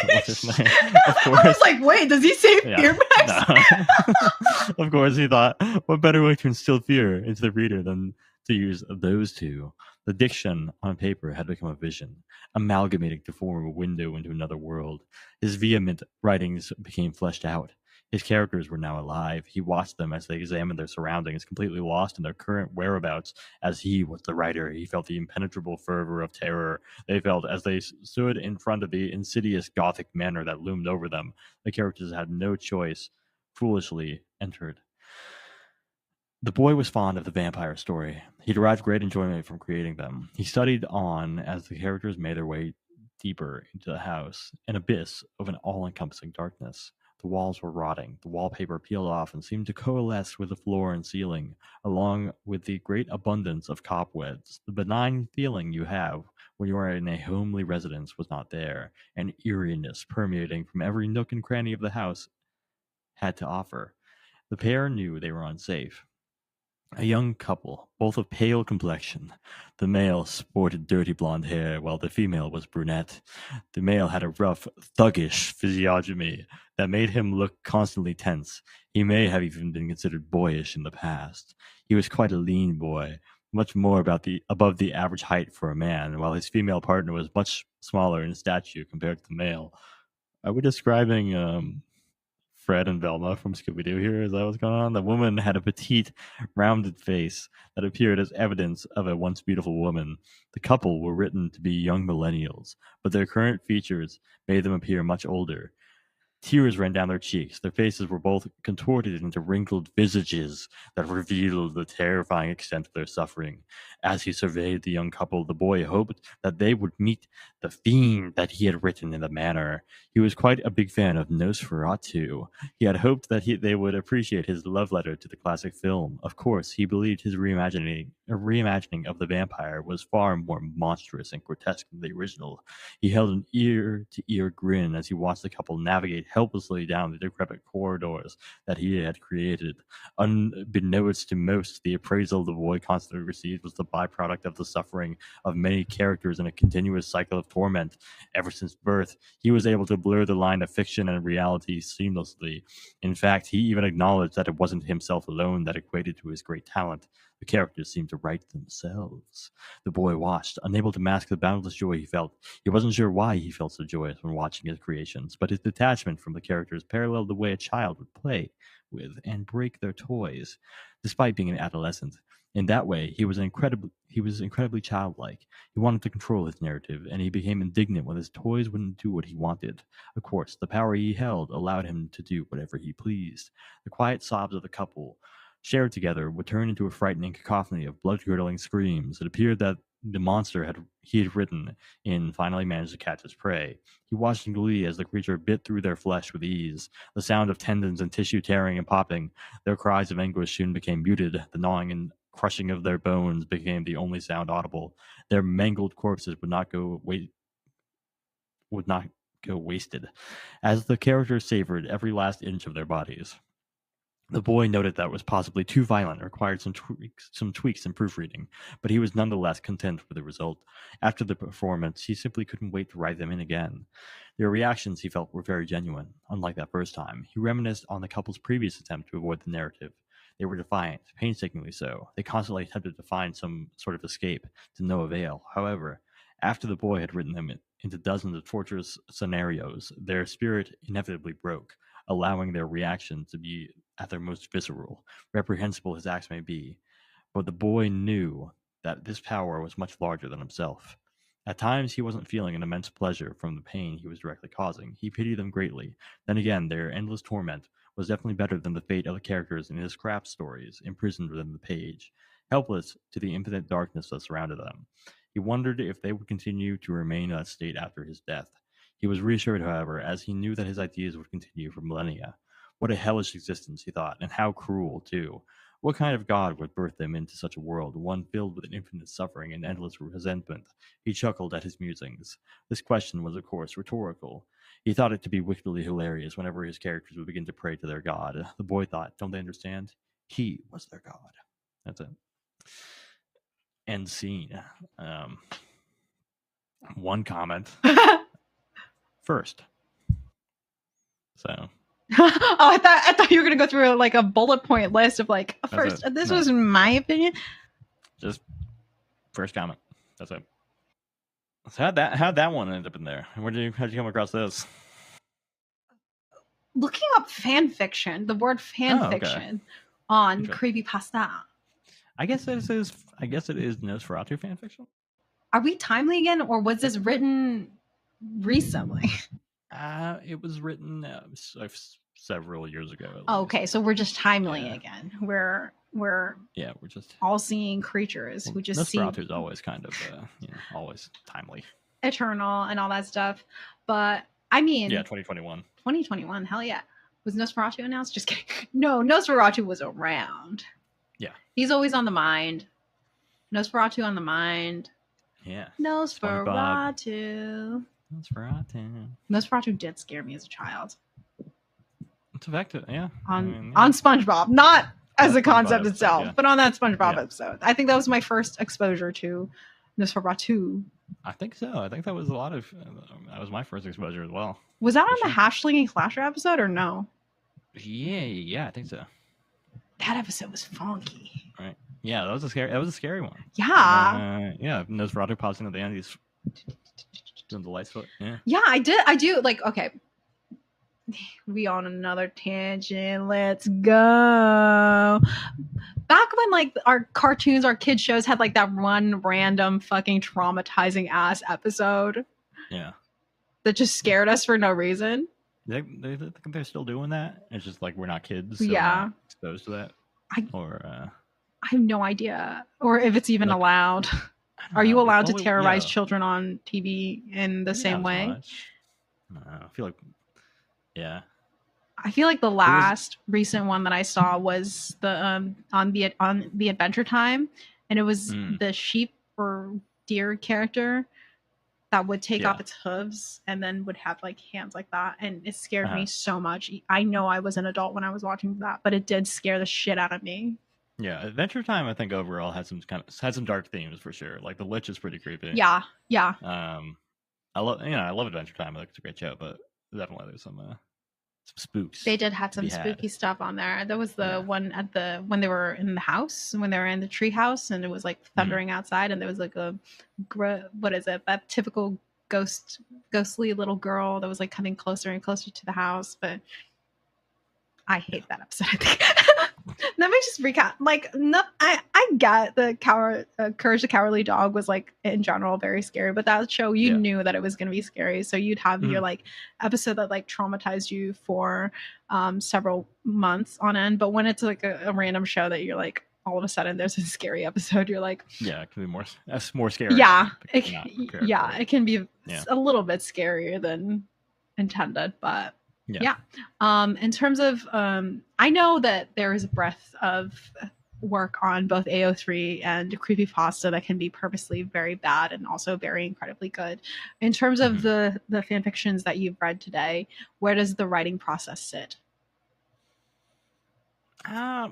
what's his name? Of course. I was like, wait, does he say fear max? No. Of course, he thought, what better way to instill fear into the reader than to use those two? The diction on paper had become a vision, amalgamating to form a window into another world. His vehement writings became fleshed out. His characters were now alive. He watched them as they examined their surroundings, completely lost in their current whereabouts. As he was the writer, he felt the impenetrable fervor of terror they felt as they stood in front of the insidious Gothic manor that loomed over them. The characters had no choice, foolishly entered. The boy was fond of the vampire story. He derived great enjoyment from creating them. He studied on as the characters made their way deeper into the house, an abyss of an all-encompassing darkness. The walls were rotting, the wallpaper peeled off and seemed to coalesce with the floor and ceiling, along with the great abundance of cobwebs. The benign feeling you have when you are in a homely residence was not there, an eeriness permeating from every nook and cranny of the house had to offer. The pair knew they were unsafe. A young couple, both of pale complexion. The male sported dirty blonde hair, while the female was brunette. The male had a rough, thuggish physiognomy that made him look constantly tense. He may have even been considered boyish in the past. He was quite a lean boy, much more above the average height for a man, while his female partner was much smaller in stature compared to the male. Are we describing Fred and Velma from Scooby-Doo here? Is that what's going on? The woman had a petite, rounded face that appeared as evidence of a once beautiful woman. The couple were written to be young millennials, but their current features made them appear much older. Tears ran down their cheeks. Their faces were both contorted into wrinkled visages that revealed the terrifying extent of their suffering. As he surveyed the young couple, the boy hoped that they would meet the fiend that he had written in the manor. He was quite a big fan of Nosferatu. He had hoped that they would appreciate his love letter to the classic film. Of course, he believed his reimagining of the vampire was far more monstrous and grotesque than the original. He held an ear-to-ear grin as he watched the couple navigate helplessly down the decrepit corridors that he had created. Unbeknownst to most, the appraisal the boy constantly received was the byproduct of the suffering of many characters in a continuous cycle of torment. Ever since birth, he was able to blur the line of fiction and reality seamlessly. In fact, he even acknowledged that it wasn't himself alone that equated to his great talent. The characters seemed to write themselves. The boy watched, unable to mask the boundless joy he felt. He wasn't sure why he felt so joyous when watching his creations, but his detachment from the characters paralleled the way a child would play with and break their toys, despite being an adolescent. In that way, he was incredibly childlike. He wanted to control his narrative, and he became indignant when his toys wouldn't do what he wanted. Of course, the power he held allowed him to do whatever he pleased. The quiet sobs of the couple shared together would turn into a frightening cacophony of blood-curdling screams. It appeared that the monster he had written in finally managed to catch his prey. He watched in glee as the creature bit through their flesh with ease. The sound of tendons and tissue tearing and popping. Their cries of anguish soon became muted. The gnawing and crushing of their bones became the only sound audible. Their mangled corpses would not go wasted, as the characters savored every last inch of their bodies. The boy noted that it was possibly too violent and required some tweaks in proofreading, but he was nonetheless content with the result. After the performance, he simply couldn't wait to write them in again. Their reactions, he felt, were very genuine, unlike that first time. He reminisced on the couple's previous attempt to avoid the narrative. They were defiant, painstakingly so. They constantly attempted to find some sort of escape, to no avail. However, after the boy had written them into dozens of torturous scenarios, their spirit inevitably broke, allowing their reaction to be at their most visceral. Reprehensible his acts may be, but the boy knew that this power was much larger than himself. At times, he wasn't feeling an immense pleasure from the pain he was directly causing. He pitied them greatly. Then again, their endless torment was definitely better than the fate of the characters in his craft stories, imprisoned within the page, helpless to the infinite darkness that surrounded them. He wondered if they would continue to remain in that state after his death. He was reassured, however, as he knew that his ideas would continue for millennia. What a hellish existence, he thought, and how cruel, too. What kind of god would birth them into such a world, one filled with infinite suffering and endless resentment? He chuckled at his musings. This question was, of course, rhetorical. He thought it to be wickedly hilarious whenever his characters would begin to pray to their god. The boy thought, don't they understand? He was their god. That's it. End scene. One comment. First. So. Oh, I thought you were gonna go through like a bullet point list of like first. This was my opinion. Just first comment. That's it. So how'd that one end up in there? How'd you come across this? Looking up fan fiction, the word fan fiction on creepypasta. I guess it is Nosferatu fan fiction. Are we timely again, or was this written recently? It was written several years ago. Okay, so we're just timely again. We're just all seeing creatures who just see. Nosferatu is always kind of always timely, eternal, and all that stuff. But I mean, 2021. 2021, hell yeah. Was Nosferatu announced? Just kidding. No, Nosferatu was around. Yeah, he's always on the mind. Nosferatu on the mind. Yeah, Nosferatu. Nosferatu did scare me as a child. It's effective, yeah. On SpongeBob, not as a concept itself, yeah. But on that SpongeBob episode. I think that was my first exposure to Nosferatu. I think so. I think that was that was my first exposure as well. Was that on the Hash-slinging slasher episode or no? Yeah, I think so. That episode was funky. Right. Yeah, that was a scary one. Yeah. Nosferatu pausing at the end. He's doing the lights foot. Yeah. Yeah, I do. Like, okay. We on another tangent. Let's go. Back when like our cartoons, our kids shows had like that one random fucking traumatizing ass episode. Yeah. That just scared us for no reason. They think they're still doing that. It's just like we're not kids. So we're not exposed to that. I have no idea, or if it's even allowed. Are you allowed to terrorize children on TV in the same way? I feel like. Yeah. I feel like the last recent one that I saw was the on the Adventure Time, and it was the sheep or deer character that would take off its hooves and then would have like hands like that, and it scared me so much. I know I was an adult when I was watching that, but it did scare the shit out of me. Yeah, Adventure Time I think overall had some dark themes for sure. Like the Lich is pretty creepy. Yeah. I love Adventure Time. I think it's a great show, but definitely there's some spooks. They did have some spooky stuff on there. There was the one at when they were in the house, when they were in the tree house, and it was like thundering outside, and there was like that typical ghostly little girl that was like coming closer and closer to the house. But I hate that episode. I think. Let me just recap. Like, no, I get the Courage the Cowardly Dog was like in general very scary, but that show you knew that it was going to be scary, so you'd have your like episode that like traumatized you for several months on end. But when it's like a random show that you're like all of a sudden there's a scary episode, you're like, it can be more scary. Yeah, it can be a little bit scarier than intended, but. Yeah. In terms of, I know that there is a breadth of work on both AO3 and creepypasta that can be purposely very bad and also very incredibly good. In terms of the fan fictions that you've read today, where does the writing process sit? I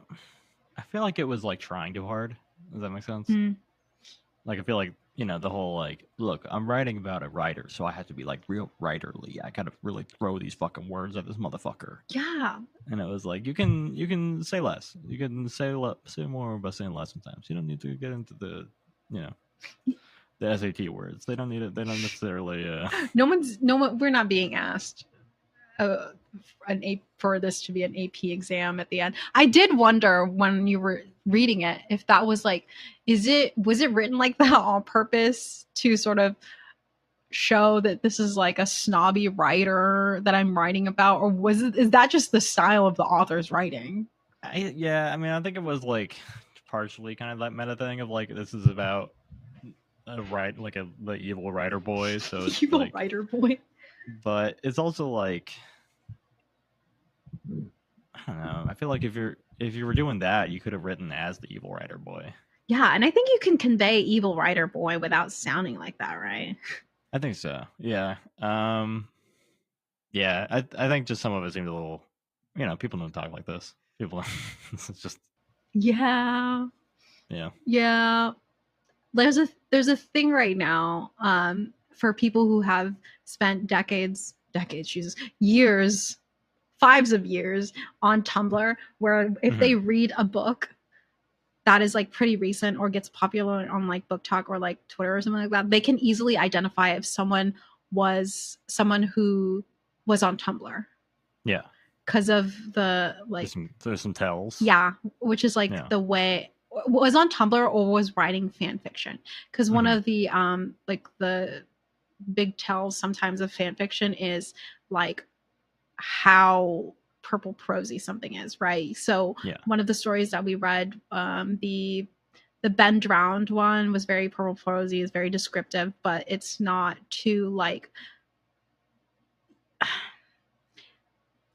feel like it was like trying too hard. Does that make sense? Like, I feel like, the whole like, look, I'm writing about a writer, so I have to be like real writerly. I gotta really throw these fucking words at this motherfucker. Yeah. And it was like, you can say less. You can say more by saying less sometimes. You don't need to get into the SAT words. They don't need it. They don't necessarily. We're not being asked for this to be an AP exam at the end. I did wonder when you were reading it if that was like, was it written like that on purpose to sort of show that this is like a snobby writer that I'm writing about, or is that just the style of the author's writing? I think it was like partially kind of that meta thing of like, this is about the evil writer boy. So it's Evil like, writer boy. but it's also like, I don't know. I feel like if you were doing that, you could have written as the evil writer boy. Yeah, and I think you can convey evil writer boy without sounding like that, right? I think so. Yeah. Yeah. I think just some of it seemed a little. People don't talk like this. People. It's just. Yeah. Yeah. Yeah. There's a thing right now for people who have spent Jesus, years, fives of years on Tumblr, where if they read a book that is like pretty recent or gets popular on like Book Talk or like Twitter or something like that, they can easily identify if someone who was on Tumblr. Yeah. Because of the like there's some tells. Yeah, which is like the way was on Tumblr or was writing fan fiction. Because one of the like the big tells sometimes of fan fiction is like how purple prosy something is, right? So one of the stories that we read, the Ben Drowned one was very purple prosy, is very descriptive, but it's not too like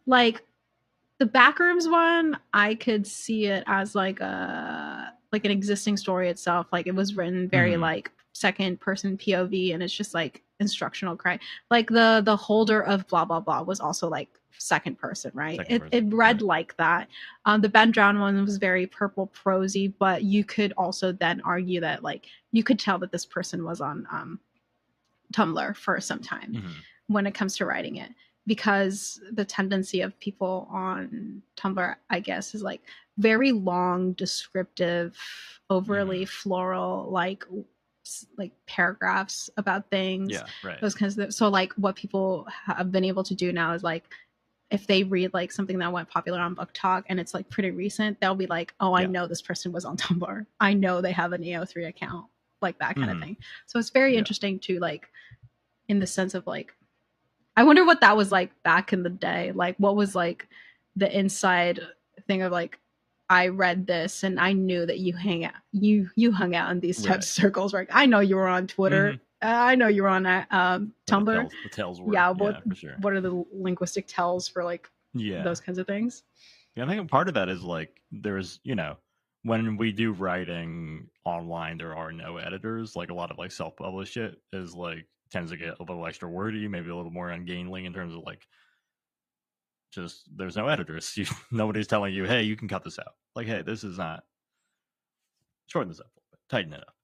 the Backrooms one, I could see it as like an existing story itself. Like it was written very like second person POV, and it's just like instructional cry. Like the holder of blah blah blah was also like second person, right? It read like that. The Ben Drown one was very purple prosy, but you could also then argue that like you could tell that this person was on Tumblr for some time when it comes to writing it. Because the tendency of people on Tumblr, I guess, is like very long, descriptive, overly floral, like paragraphs about things. Yeah, right. Those kinds of. So like what people have been able to do now is like if they read like something that went popular on Book Talk and it's like pretty recent, they'll be like, oh, I know this person was on Tumblr. I know they have an AO3 account, like that kind of thing. So it's very interesting to like, in the sense of like, I wonder what that was like back in the day. Like, what was like the inside thing of like, I read this and I knew that you hung out in these types of circles. Right? I know you were on Twitter. I know you were on Tumblr. The tells were. Yeah, for sure. What are the linguistic tells for like those kinds of things? Yeah, I think part of that is like there's when we do writing online, there are no editors. Like a lot of like self-published shit is like tends to get a little extra wordy, maybe a little more ungainly in terms of like just there's no editors. Nobody's telling you, hey, you can cut this out. Like, hey, this is not, shorten this up a little bit, tighten it up.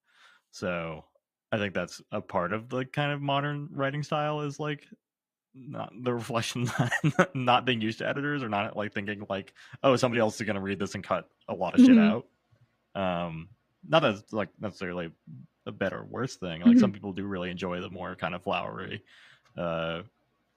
So I think that's a part of the kind of modern writing style is like not the reflection, not being used to editors or not like thinking like, oh, somebody else is going to read this and cut a lot of shit out. Not that it's like necessarily a better or worse thing. Like some people do really enjoy the more kind of flowery,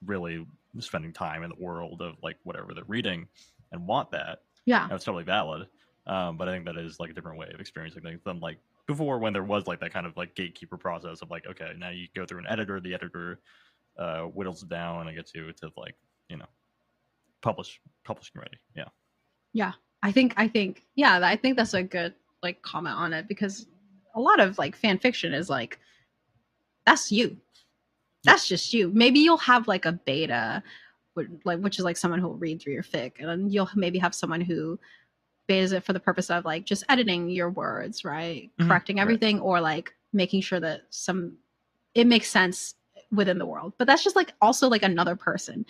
really spending time in the world of like whatever they're reading and want that. Yeah, that's totally valid. But I think that is like a different way of experiencing things than like before, when there was like that kind of like gatekeeper process of like, okay, now you go through an editor, the editor whittles it down and gets you to like publishing ready. Yeah, I think that's a good like comment on it, because a lot of like fan fiction is like that's you, that's just you. Maybe you'll have like a beta, which is like someone who will read through your fic, and then you'll maybe have someone who betas it for the purpose of like just editing your words, right, correcting everything, or like making sure that it makes sense within the world. But that's just like also like another person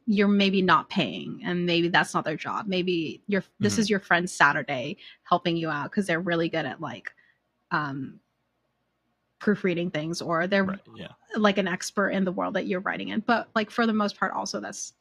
you're maybe not paying, and maybe that's not their job. Maybe this is your friend Saturday helping you out because they're really good at like proofreading things, or they're like an expert in the world that you're writing in. But like for the most part also that's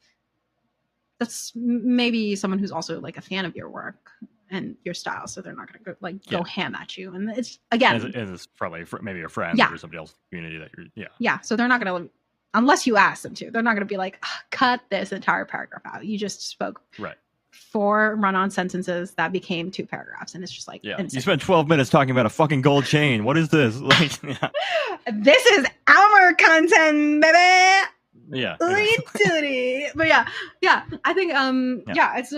maybe someone who's also like a fan of your work and your style, so they're not going to go ham at you. And it's again, it's probably maybe a friend or somebody else in the community that you're so they're not going to, unless you ask them to, they're not going to be like, cut this entire paragraph out, you just spoke 4 run-on sentences that became 2 paragraphs, and it's just like insane. You spent 12 minutes talking about a fucking gold chain. What is this? Like, this is our content, baby. Yeah. But I think it's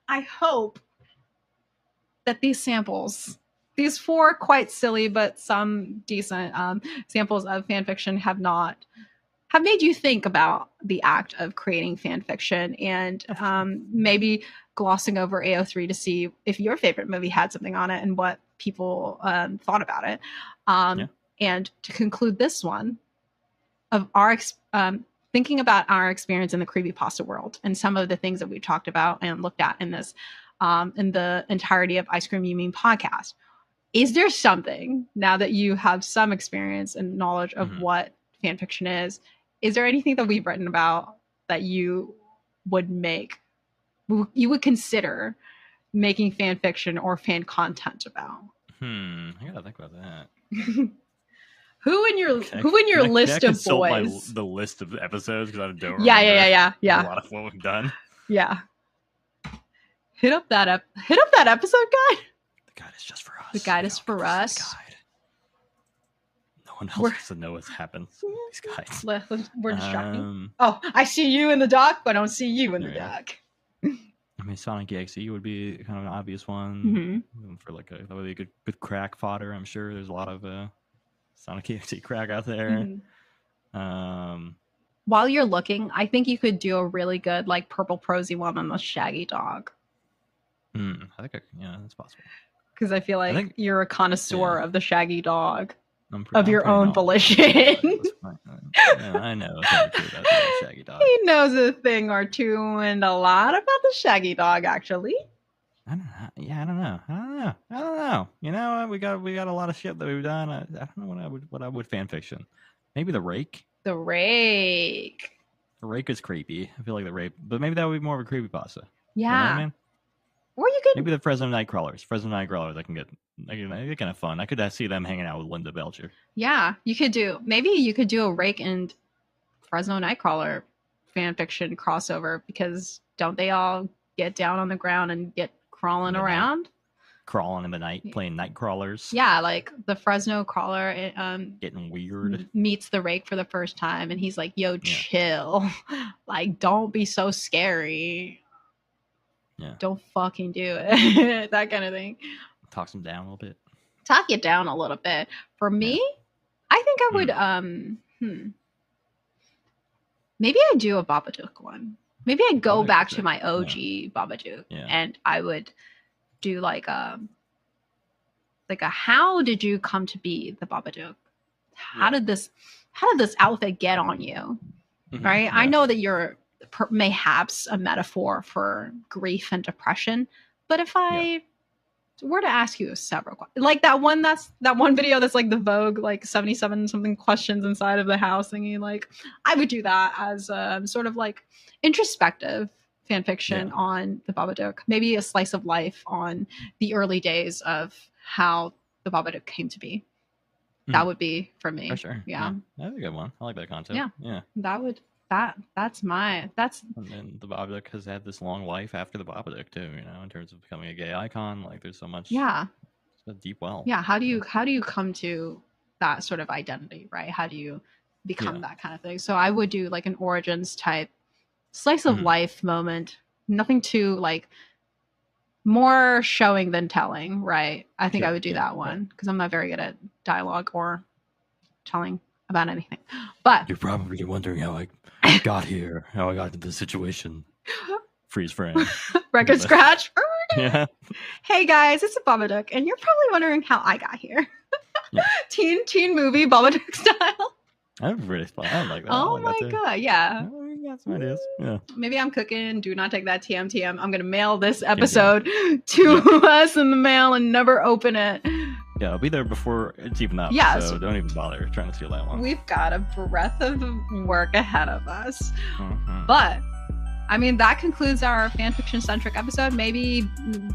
I hope that these samples these 4 quite silly but some decent examples of fan fiction have made you think about the act of creating fan fiction, and maybe glossing over AO3 to see if your favorite movie had something on it and what people thought about it. And to conclude this one, of our thinking about our experience in the creepypasta world and some of the things that we talked about and looked at in this in the entirety of Ice Cream You Mean podcast, is there something, now that you have some experience and knowledge of what fan fiction is there anything that we've written about that you would consider making fan fiction or fan content about? I gotta think about that. Who in your list of boys? The list of episodes, because I don't remember. Yeah. A lot of what we've done. Yeah. Hit up that episode guide. The guide is just for us. The guide is for us. No one else has to know what's happened. These guides. We're distracting. Oh, I see you in the dock, but I don't see you in the dock. I mean, Sonic EXE would be kind of an obvious one for like that would be a good crack fodder. I'm sure there's a lot of Sonic EXE crack out there. While you're looking, I think you could do a really good like purple prosy one on the Shaggy dog. I think that's possible. Because I feel like you're a connoisseur of the Shaggy dog. Of your own volition. I know about the Shaggy dog. He knows a thing or two and a lot about the Shaggy dog, actually. I don't know. You know, we got a lot of shit that we've done. I don't know what I would fan fiction. Maybe the Rake. The Rake. The Rake is creepy. I feel like the Rake, but maybe that would be more of a creepypasta. Yeah. You know what I mean? Or you could maybe the Fresno Nightcrawlers. I can get they're kind of fun. I could see them hanging out with Linda Belcher. Yeah, you could do a Rake and Fresno Nightcrawler fan fiction crossover, because don't they all get down on the ground and get crawling around? Crawling in the night, playing night crawlers. Yeah, like the Fresno crawler getting weird meets the Rake for the first time, and he's like, yo, chill. Like, don't be so scary. Yeah. Don't fucking do it. That kind of thing. Talks him down a little bit. Talk you down a little bit. For me, I think I would maybe I'd do a Babadook one. Maybe I'd go back to my OG Babadook, and I would do like a how did you come to be the Babadook? How did this outfit get on you? Right? Yeah. I know that you're mayhaps a metaphor for grief and depression, but if I were to ask you several questions, like that one video that's like the Vogue like 77 something questions inside of the house thingy, like I would do that as sort of like introspective fan fiction on the Babadook, maybe a slice of life on the early days of how the Babadook came to be. That would be for me. For sure. Yeah. That's a good one. I like that concept. Yeah. That's and then the Babadook has had this long life after the Babadook too, you know, in terms of becoming a gay icon. Like there's so much it's a deep well. Yeah, how do you come to that sort of identity, right? How do you become that kind of thing? So I would do like an origins type slice of life moment. Nothing too like more showing than telling, right? I think I would do that one because I'm not very good at dialogue or telling about anything. But you're probably wondering how I got here, how I got into this situation. Freeze frame. Record scratch. Yeah. Hey guys, it's a Babadook, and you're probably wondering how I got here. Teen movie Babadook style. That's really fun. I like that. Oh my god, yeah. We got some ideas. Yeah. Maybe I'm cooking. Do not take that TM. I'm gonna mail this episode to us in the mail and never open it. Yeah, I'll be there before it's even up. Yeah, so don't even bother trying to steal that one. We've got a breadth of work ahead of us. But I mean, that concludes our fanfiction centric episode. Maybe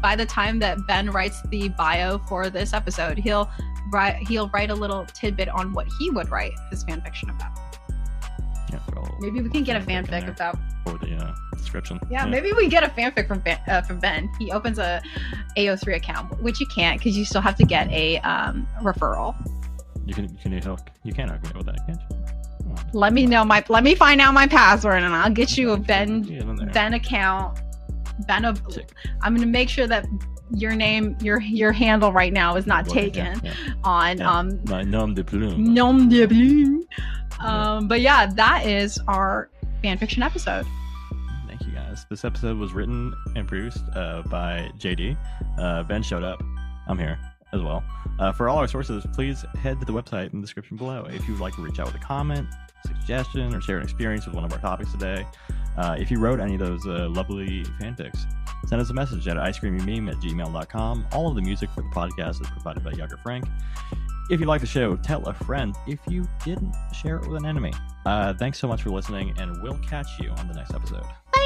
by the time that Ben writes the bio for this episode, he'll write a little tidbit on what he would write his fanfiction about. Yeah, maybe we can get a fanfic about for the description. Yeah, maybe we get a fanfic from Ben. He opens a AO3 account, which you can't because you still have to get a referral. You can hook me with that, can't you? Let me find out my password and I'll get you a Ben account. I'm gonna make sure that your name, your handle right now is not taken on my nom de plume. Nom de plume. But yeah, that is our fanfiction episode. Thank you guys. This episode was written and produced by JD. Ben showed up. I'm here as well. For all our sources, please head to the website in the description below. If you would like to reach out with a comment, suggestion, or share an experience with one of our topics today, if you wrote any of those lovely fanfics, send us a message at icecreamymeme@gmail.com. All of the music for the podcast is provided by Yager Frank. If you like the show, tell a friend. If you didn't, share it with an enemy. Thanks so much for listening, and we'll catch you on the next episode. Bye.